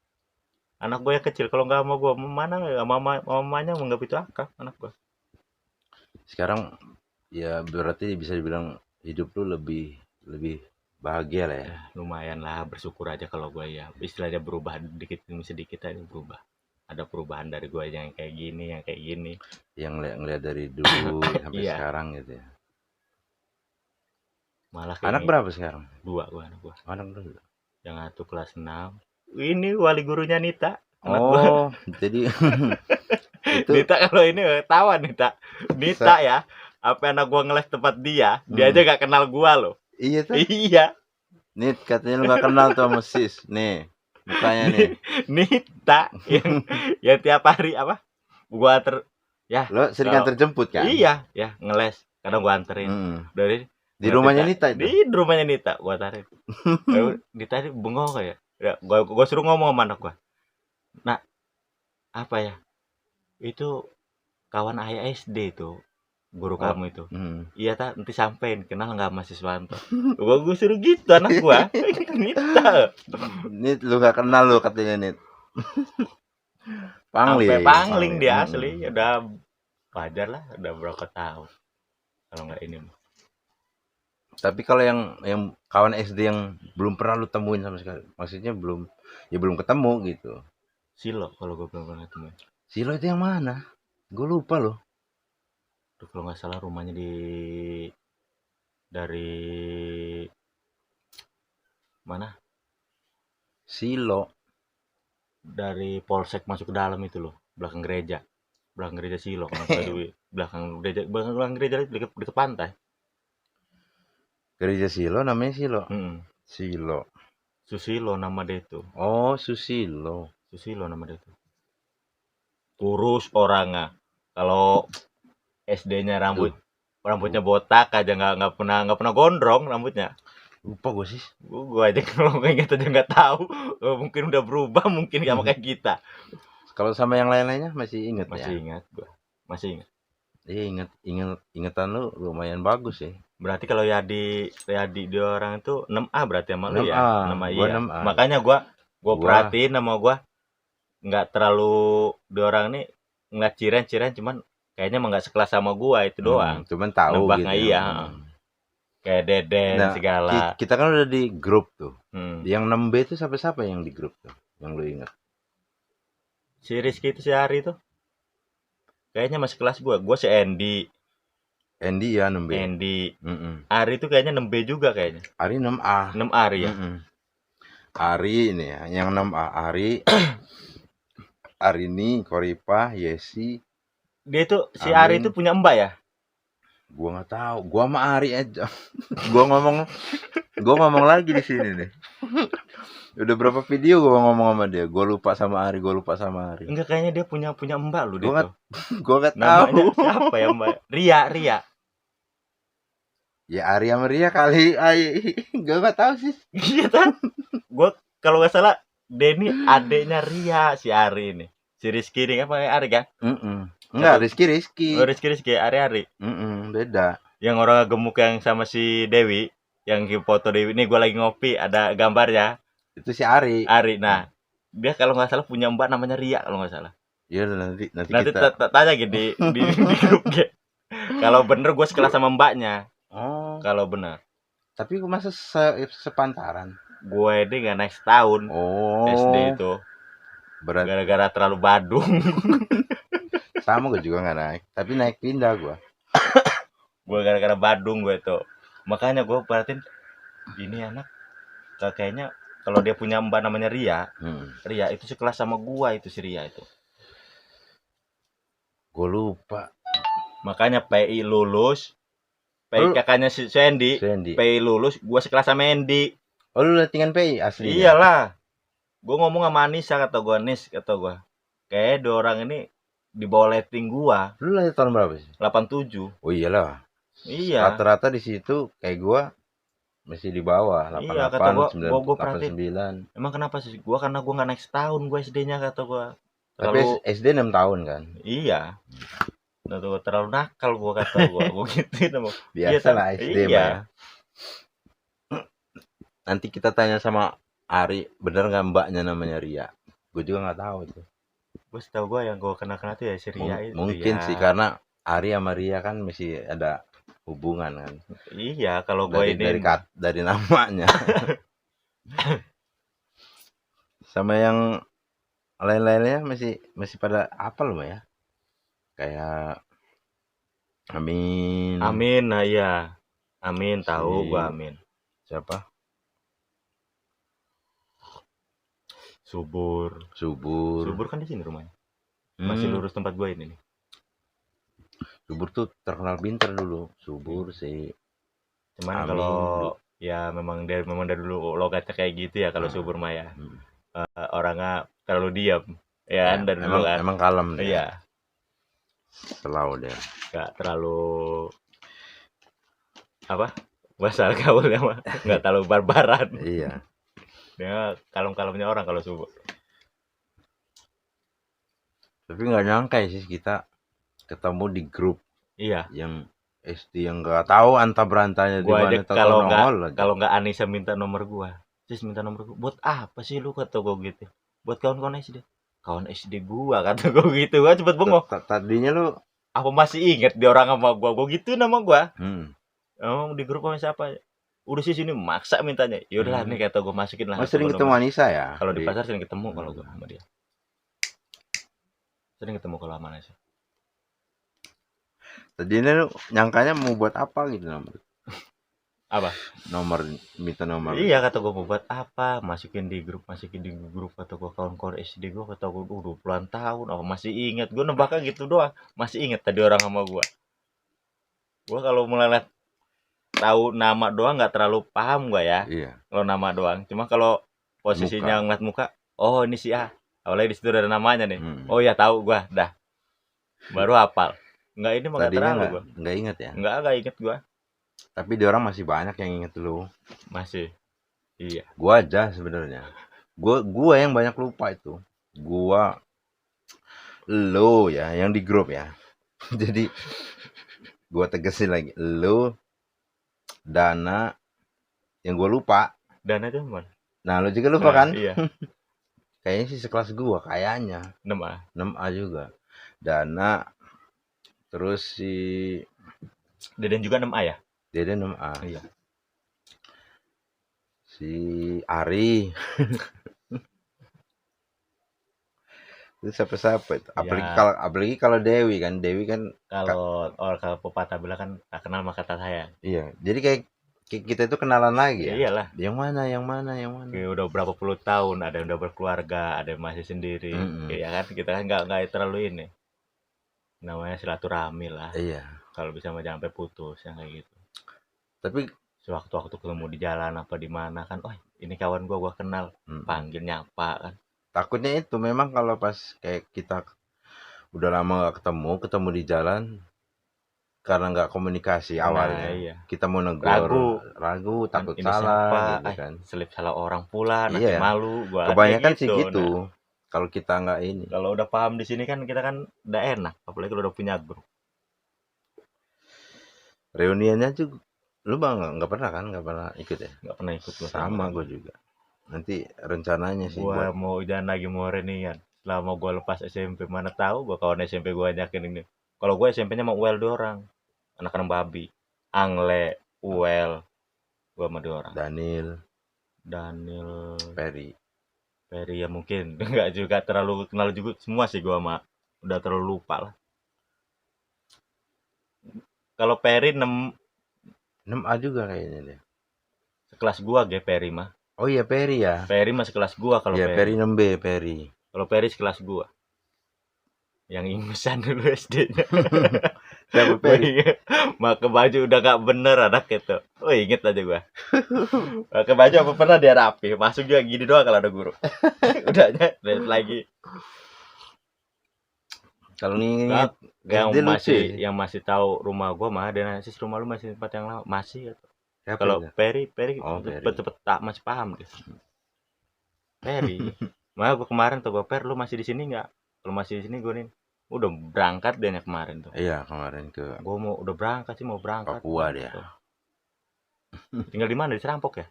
B: anak gua yang kecil kalau nggak mau gua mana nggak, mamanya nggak itu akak anak gua.
A: Sekarang ya berarti bisa dibilang hidup lu lebih bahagia lah ya.
B: Lumayan lah, bersyukur aja kalau gua ya istilahnya berubah dikit demi sedikit aja berubah. Ada perubahan dari gue yang kayak gini.
A: Yang ngeliat dari dulu sampai
B: Iya.
A: sekarang gitu ya.
B: Malah
A: anak berapa sekarang?
B: 2 gue anak gue.
A: Anak dulu.
B: Yang satu kelas 6. Ini wali gurunya Nita.
A: Oh, jadi
B: itu Nita kalau ini tahu Nita ya. Apa anak gue ngeles tempat dia aja gak kenal gue loh.
A: Iya tuh.
B: Iya.
A: Nit katanya lu gak kenal tuh sama sis. Nih. Mukanya nih.
B: Nita yang tiap hari apa? Gua ya.
A: Lo sering terjemput kan?
B: Iya, ya ngeles. Kadang gua anterin. Dari
A: di rumahnya Nita itu.
B: Di rumahnya Nita gua tarik. Nita ini bengong kayak. Ya, gua suruh ngomong sama anak gua. Nah, apa ya? Itu kawan ayah SD itu. Guru kamu itu. Iya tak, nanti sampein, kenal nggak Mas Siswanto? Gua suruh gitu anak gua. Nita.
A: Nit lu gak kenal lu katanya Nit.
B: Pangling dia asli. Udah wajar lah, udah berapa tahun. Kalau nggak ini.
A: Tapi kalau yang kawan SD yang belum pernah lu temuin sama sekali, maksudnya belum ketemu gitu.
B: Silo kalau gue belum pernah ketemu.
A: Silo itu yang mana? Gue lupa loh.
B: Kalau nggak salah rumahnya dari mana?
A: Silo.
B: Dari polsek masuk ke dalam itu loh, belakang gereja Silo. belakang gereja dekat pantai.
A: Gereja Silo namanya Silo. Silo.
B: Susilo nama dia itu.
A: Oh, Susilo
B: nama dia itu. Kurus orangnya. Kalau SD-nya rambutnya botak aja, nggak pernah gondrong rambutnya.
A: Lupa gue sih.
B: Gue aja kalau ingat aja nggak tahu. Mungkin udah berubah, mungkin sama kayak kita.
A: Kalau sama yang lain-lainnya masih ingat ya?
B: Masih ingat.
A: Iya, ingatan lu lumayan bagus ya.
B: Berarti kalau ya di orang itu 6A berarti sama lu ya? 6A
A: iya.
B: 6A. Makanya gua perhatiin sama gua nggak terlalu di orang nih ngeliat ciren cuman kayaknya emang nggak sekelas sama gua itu doang.
A: Cuman tahu
B: nebaknya
A: gitu.
B: Iya. Kayak Deden segala.
A: Kita kan udah di grup tuh. Yang 6B itu siapa yang di grup tuh? Yang lu ingat?
B: Si Rizky itu si Ari tuh. Kayaknya masih kelas gua si Andy ya 6B. Ari itu kayaknya 6B juga kayaknya.
A: Ari 6A.
B: 6 Ari ya.
A: Ari ini ya, yang 6A Ari. Arini, Koripa, Yesi.
B: Dia itu si Ari itu punya mbak ya?
A: Gua nggak tahu. Gua sama Ari aja. gua ngomong lagi di sini nih. Udah berapa video gue ngomong sama dia. Gue lupa sama Ari.
B: Enggak, kayaknya dia punya mbak lu dia tuh.
A: Gue gak tahu.
B: Siapa ya mbak? Ria.
A: Ya Ari sama Ria kali. Gue gak tahu sih.
B: Iya kan? Gue kalau gak salah Denny adeknya Ria si Ari ini. Si Rizky ini apa Ari kan?
A: Enggak, Rizky.
B: Oh, Rizky, Ari.
A: Beda.
B: Yang orang gemuk yang sama si Dewi, yang foto Dewi ini gue lagi ngopi, ada gambarnya.
A: Itu si Ari.
B: Nah, dia kalau nggak salah punya mbak namanya Ria kalau nggak salah.
A: Iya, nanti
B: kita tanya gitu di grup gitu. Kalau bener gue sekelas sama mbaknya.
A: Oh.
B: Kalau bener.
A: Tapi masa sepantaran?
B: Gue ini nggak naik setahun. SD itu. Gara-gara terlalu badung.
A: pertama gue juga nggak naik, tapi naik pindah gue.
B: Gue gara-gara Badung gue tuh. Makanya gue perhatiin ini anak kayaknya kalau dia punya mbak namanya Ria, Ria itu sekelas sama gua itu si Ria itu.
A: Gue lupa.
B: Makanya PI lulus, PI kakaknya si Sandy, PI lulus, gua sekelas sama Andy.
A: Oh lu lettingan PI asli?
B: Iyalah. Gua ngomong sama Anissa kata gua, Nis kata gua. Kayak dua orang ini di bawah letting gua.
A: Lu lahir tahun berapa sih?
B: 87.
A: Oh iyalah.
B: Iya.
A: Rata-rata di situ kayak gua masih di bawah 88,
B: iya, kata gua
A: 89.
B: Emang kenapa sih? Gua karena gua nggak naik setahun gua SD-nya kata gua.
A: Tapi SD 6 tahun kan?
B: Iya. Nah, tuh terlalu nakal gua kata gua gituin sama.
A: Biasa lah SD
B: iya.
A: Nanti kita tanya sama Ari, bener nggak mbaknya namanya Ria? Gue juga nggak tahu itu.
B: Gue setahu gue yang gue kenal tuh ya si Ria itu.
A: Mungkin sih karena Ari sama Ria kan masih ada hubungan kan.
B: Iya, kalau gue ini
A: dari namanya. Sama yang lain-lainnya masih pada apa loh ya? Kayak Amin.
B: Nah iya. Amin tahu gua Amin.
A: Siapa?
B: Subur kan di sini rumahnya. Masih lurus tempat gua ini nih.
A: Subur tuh terkenal pinter dulu. Subur sih.
B: Cuman kalau ya memang dari dulu logatnya kayak gitu ya kalau Subur mah ya. Orangnya terlalu diam. Ya, dari dulu kan.
A: Emang kalem dia.
B: Iya.
A: Selalu dia.
B: Gak terlalu apa? Bahasa gaulnya mah enggak terlalu barbaran.
A: Iya.
B: Dia kalem-kalemnya orang kalau Subur.
A: Tapi nggak nyangka sih kita ketemu di grup.
B: Iya.
A: Yang SD yang nggak tahu anta berantanya di mana.
B: Kalau nggak Anissa minta nomor gua, Sis minta nomor gua. Buat apa sih lu kata gua gitu? Buat kawan-kawan SD. Kawan SD gua kata gua gitu. Gua cepet bengong.
A: Tadinya lu
B: apa masih inget dia orang sama gua? Gua gitu nama gua. Di grup sama siapa? Udah sih sini maksa mintanya. Yaudah nih kata gua masukin lah.
A: Sering ketemu Anissa ya?
B: Kalau di pasar sering ketemu kalau gua sama dia. Sering ketemu kalau sama Anissa.
A: Tadinya lu nyangkanya mau buat apa gitu nomor?
B: Apa?
A: Minta nomor.
B: Iya kata gua mau buat apa? Masukin di grup kata gua kawan-kawan SD gua kata gua 20-an tahun apa masih ingat. Gua nebaknya gitu doang. Masih ingat tadi orang sama gua. Gua kalau mulai tahu nama doang nggak terlalu paham gua ya.
A: Iya.
B: Kalau nama doang. Cuma kalau posisinya ngeliat muka, oh ini si A. Awalnya di situ ada namanya nih. Oh ya tahu gua, dah. Baru hafal. Enggak ini mah enggak terlalu gua.
A: Enggak inget ya?
B: Enggak inget gua.
A: Tapi di orang masih banyak yang inget lu.
B: Masih. Iya.
A: Gua aja sebenarnya. Gua yang banyak lupa itu. Gua lo ya yang di grup ya. Jadi gua tegesin lagi. Lo Dana yang gua lupa.
B: Dana itu mana?
A: Nah, lu juga lupa kan?
B: Iya.
A: Kayaknya sih sekelas gua kayaknya.
B: 6A.
A: 6A juga. Dana terus si
B: Deden juga 6A ya?
A: Deden 6A.
B: Iya.
A: Si Ari. Itu siapa itu? Apalagi kalau Dewi kan
B: kalau pepatah bilang kan tak kenal maka tak sayang.
A: Iya. Jadi kayak kita itu kenalan lagi ya.
B: Iyalah.
A: Yang mana?
B: Kayak udah berapa puluh tahun, ada yang udah berkeluarga, ada yang masih sendiri. Ya kan kita kan nggak terlalu ini. Namanya silaturahmi lah.
A: Iya.
B: Kalau bisa jangan sampai putus yang kayak gitu.
A: Tapi
B: sewaktu-waktu ketemu di jalan apa di mana kan, oh ini kawan gua kenal, panggil nyapa kan.
A: Takutnya itu memang kalau pas kayak kita udah lama gak ketemu di jalan karena nggak komunikasi awalnya.
B: Iya.
A: Kita mau negur, ragu takut salah gitu kan.
B: Selip salah orang pula, nanti malu gua.
A: Kebanyakan sih gitu. Kalau kita nggak ini.
B: Kalau udah paham di sini kan kita kan udah enak, apalagi kalau udah punya grup.
A: Reuniannya juga lu bang nggak pernah ikut ya?
B: Nggak pernah ikut.
A: Sama gue juga. Nanti rencananya sih
B: gua mau jangan lagi mau reunian. Selama gua lepas SMP mana tahu gua kawan SMP gua nyakin ini. Kalau gua SMP-nya mau UL 2 orang. Anak-anak babi. Angle, UL. Gua sama 2 orang. Daniel Perry ya mungkin. Enggak juga terlalu kenal juga semua sih gua sama. Udah terlalu lupa lah. Kalau Peri 6
A: 6A juga kayaknya dia.
B: sekelas gua ge Peri mah.
A: Oh iya Peri ya.
B: Peri mah sekelas gua kalau
A: Iya Peri
B: Peri.
A: 6B Peri.
B: Kalau Peri sekelas gua. Yang ingusan dulu SD-nya.
A: Siapa
B: Gua
A: Peri?
B: inget, pakai baju udah gak bener anak itu. Oh inget aja gua. Pakai baju apa pernah dia rapi, masuk juga gini doang kalau ada guru. Udahnya lihat lagi.
A: Kalau
B: Nah,
A: nginget
B: yang
A: SD lucu
B: masih
A: ya.
B: yang masih tahu rumah gua mah ada nasi rumah lu masih tempat yang lama masih ya.
A: Siapa
B: Kalau
A: itu?
B: Peri
A: Oh Peri.
B: cepet-cepet tak masih paham deh. Peri. Mah gua kemarin tuh gua Per lu masih di sini nggak? Kalau masih di sini gua nih udah berangkat dia kemarin tuh.
A: Iya kemarin ke
B: Gua mau udah berangkat sih mau berangkat.
A: Papua dia.
B: Tuh. Tinggal di mana? Di Serampok ya?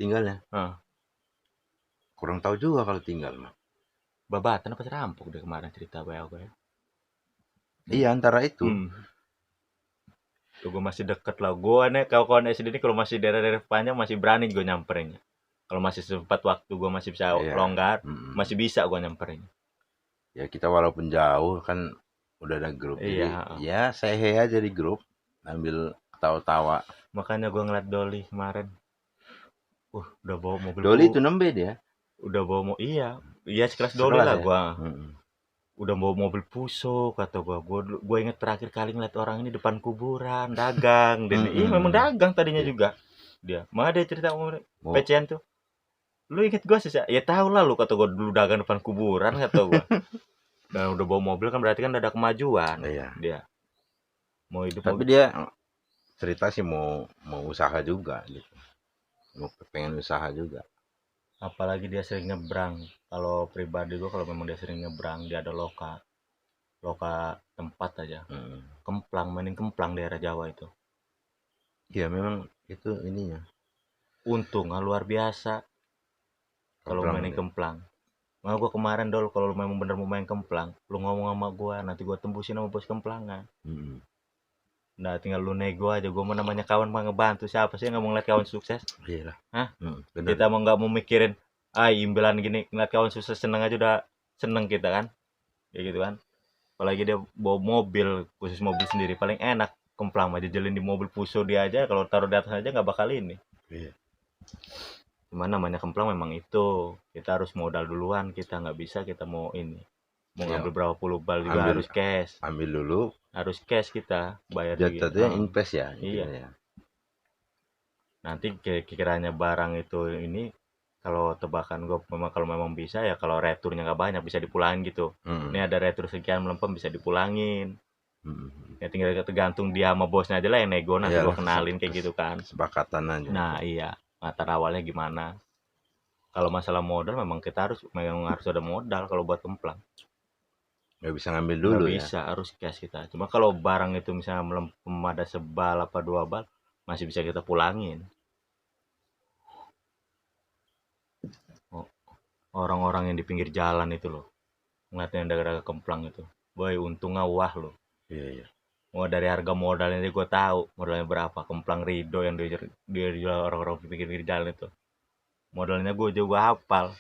A: Tinggalnya.
B: Heeh.
A: Kurang tahu juga kalau tinggal mah.
B: Babatan apa Serampok deh kemarin cerita WA gue ya.
A: Iya antara itu.
B: Tuh gue masih deket lah. Gue nih kawan-kawan SD ini kalau masih daerah-daerah panjang masih berani gue nyamperin. Kalau masih sempat waktu gue masih bisa
A: Iya.
B: longgar, masih bisa gue nyamperin.
A: Ya kita walaupun jauh kan udah ada grup.
B: Iya.
A: Jadi ya saya aja di grup ambil tawa-tawa.
B: Makanya gue ngeliat Doli kemarin. Udah bawa mobil.
A: Doli itu 6B dia.
B: Udah bawa iya. Iya sekelas Doli lah
A: ya?
B: gue. Udah bawa mobil pusuk kata gue inget terakhir kali ngeliat orang ini depan kuburan dagang dan iya memang dagang tadinya juga dia mah dia cerita pecian tuh lu inget gue sih ya tahu lah lu kata gue dulu dagang depan kuburan kata gue dan udah bawa mobil kan berarti kan ada kemajuan
A: Iya.
B: dia mau hidup
A: tapi dia cerita sih mau usaha juga gitu mau pengen usaha juga
B: apalagi dia sering nyebrang kalau pribadi gue kalau memang dia sering nyebrang dia ada loka tempat aja kemplang mainin kemplang daerah Jawa itu
A: ya memang itu ininya
B: untung luar biasa kalau mainin kemplang nah gue kemarin dulu kalau lu memang bener mau main kemplang lu ngomong sama gue nanti gue tembusin sama bos kemplangan nah tinggal lu nego aja gue mau namanya kawan mah ngebantu siapa sih yang nggak mau ngeliat kawan sukses
A: iya lah
B: kita mau nggak mau mikirin imbelan gini ngeliat kawan sukses seneng aja udah seneng kita kan kayak gitu kan apalagi dia bawa mobil khusus mobil sendiri paling enak kemplang aja jelin di mobil puso dia aja kalau taruh di atas aja nggak bakal ini
A: iya.
B: Cuman namanya kemplang memang itu kita harus modal duluan kita nggak bisa kita mau ini mau ngambil berapa puluh bal juga harus cash
A: ambil dulu
B: harus cash kita bayar
A: jatuhnya invest ya
B: iya nanti kiranya barang itu ini kalau tebakan gue memang kalau memang bisa ya kalau returnya nggak banyak bisa dipulangin gitu ini ada retur sekian melempem bisa dipulangin ya tinggal tergantung dia sama bosnya aja lah yang nego nanti gue kenalin kayak gitu kan
A: sepakatan aja
B: nah iya latar awalnya gimana kalau masalah modal memang harus ada modal kalau buat kemplang
A: nggak bisa ngambil dulu
B: nggak bisa harus cash kita cuma kalau barang itu misalnya melempem ada sebal apa 2 bal masih bisa kita pulangin orang-orang yang di pinggir jalan itu loh ngeliatnya daerah kemplang itu boy untungnya wah loh
A: iya
B: mau dari harga modalnya gue tahu modalnya berapa kemplang Rido yang dia jual orang-orang di pinggir jalan itu modalnya gue juga hafal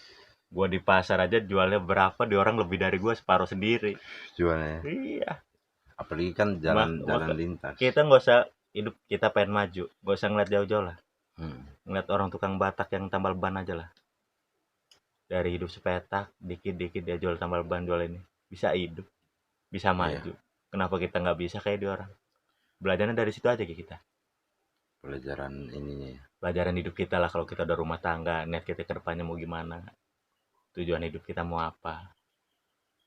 B: gue di pasar aja jualnya berapa di orang lebih dari gue separuh sendiri
A: jualnya
B: iya
A: apalagi kan jalan lintas
B: kita nggak usah hidup kita pengen maju nggak usah ngeliat jauh-jauh lah ngeliat orang tukang batak yang tambal ban aja lah dari hidup sepetak dikit-dikit dia jual tambal ban jual ini bisa hidup bisa maju kenapa kita nggak bisa kayak dia orang belajarnya dari situ aja kita
A: pelajaran ininya
B: pelajaran hidup kita lah kalau kita udah rumah tangga niat kita ke depannya mau gimana tujuan hidup kita mau apa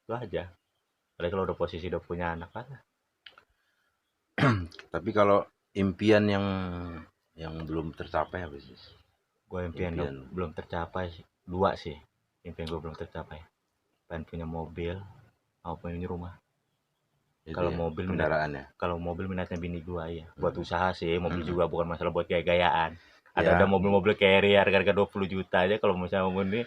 B: itu aja apalagi kalau udah posisi udah punya anak kan
A: tapi kalau impian yang belum tercapai apa sih
B: gue impian belum tercapai sih 2 sih impian gue belum tercapai pengen punya mobil mau punya rumah kalau mobil
A: kendaraannya
B: kalau mobil minatnya bini gue ya buat usaha sih mobil juga bukan masalah buat gaya-gayaan ada mobil-mobil carry harga 20 juta aja kalau misalnya mobil ini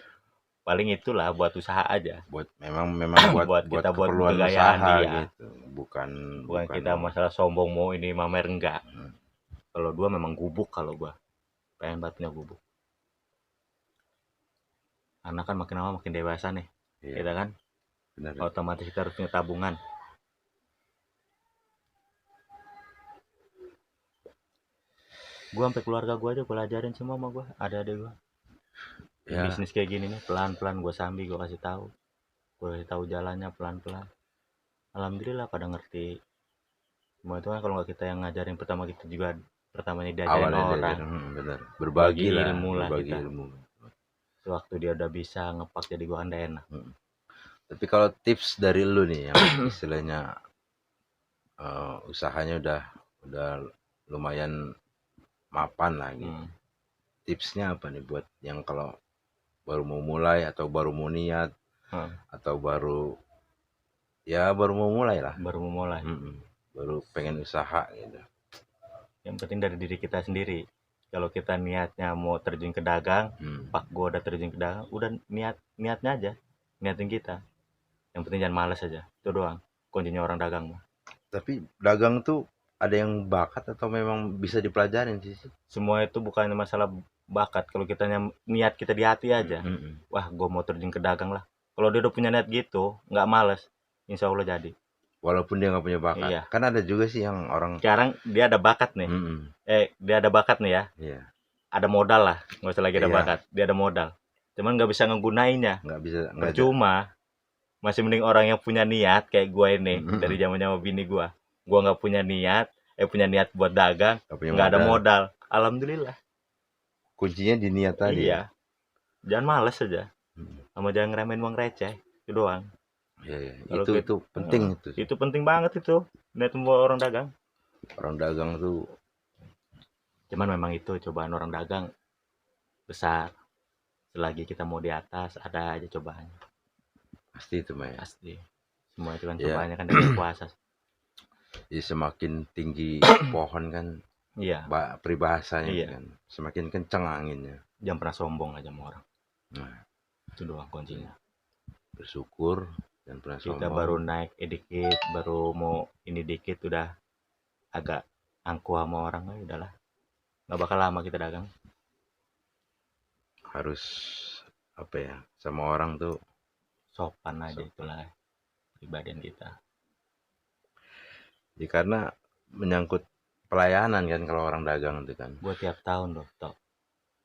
B: paling itulah buat usaha aja
A: buat memang buat
B: kita buat
A: keperluan
B: kegayaan
A: usaha
B: dia
A: gitu bukan
B: kita masalah sombong mau ini mamer enggak kalau 2 memang gubuk kalau gua pengen banget punya gubuk anak kan makin lama makin dewasa nih kita kan benar. Otomatis kita harus punya tabungan Gua sampai keluarga gua aja gua ajarin semua sama gua, adik-adik gua.
A: Ya,
B: Bisnis kayak gini nih pelan-pelan gua sambil gua kasih tahu. Gua kasih tahu jalannya pelan-pelan. Alhamdulillah pada ngerti. Semua itu kan kalau nggak kita yang ngajarin pertama, kita juga pertamanya diajarin
A: awalnya
B: orang.
A: diajarin, benar.
B: Bagi
A: Berbagi lah,
B: ilmu lah
A: berbagi
B: kita.
A: ilmu.
B: Sewaktu dia udah bisa ngepak jadi gua kan udah enak.
A: Tapi kalau tips dari lu nih yang istilahnya usahanya udah lumayan mapan lah gitu. Tipsnya apa nih buat yang kalau baru mau mulai atau baru mau niat atau baru mau mulai lah.
B: Baru mau mulai.
A: Baru pengen usaha gitu.
B: Yang penting dari diri kita sendiri. Kalau kita niatnya mau terjun ke dagang, pak gua udah terjun ke dagang, udah niatnya aja, niatin kita. Yang penting jangan malas aja, itu doang kuncinya orang dagang.
A: Tapi dagang tuh ada yang bakat atau memang bisa dipelajarin sih?
B: Semua itu bukan masalah bakat. Kalau kita niat kita di hati aja, wah gua mau terjun ke dagang lah. Kalau dia udah punya niat gitu, nggak malas, insya Allah jadi.
A: Walaupun dia nggak punya bakat.
B: Iya.
A: Kan ada juga sih yang orang
B: sekarang dia ada bakat nih. Dia ada bakat nih ya.
A: Iya.
B: Ada modal lah, nggak usah lagi ada bakat. Dia ada modal, cuman nggak bisa ngegunainnya.
A: Nggak bisa.
B: Percuma. Masih mending orang yang punya niat kayak gue ini. Dari zaman-zaman bini gue nggak punya niat, punya niat buat dagang, nggak ada modal. Alhamdulillah.
A: Kuncinya di niat tadi.
B: Iya. Jangan males aja. Sama jangan ngeremehin uang receh, itu doang.
A: Iya. Itu penting itu.
B: Itu penting banget itu. Niat buat orang dagang.
A: Orang dagang tuh.
B: Cuman memang itu cobaan orang dagang besar. Selagi kita mau di atas, ada aja cobaannya.
A: Pasti itu Maya.
B: Pasti. Semua itu kan cobaannya kan dari puasa.
A: Jadi semakin tinggi pohon kan.
B: Iya.
A: Peribahasanya kan. Semakin kencang anginnya.
B: Jangan pernah sombong aja sama orang.
A: Nah.
B: Itu doang kuncinya.
A: Bersyukur dan pernah sombong.
B: Kita baru naik dikit, baru mau ini dikit udah agak angkuh sama orang, udahlah. Nggak bakal lama kita dagang.
A: Harus apa ya, sama orang tuh
B: sopan aja, itulah pribadian kita.
A: Ya karena menyangkut pelayanan kan kalau orang dagang itu kan.
B: Gue tiap tahun loh,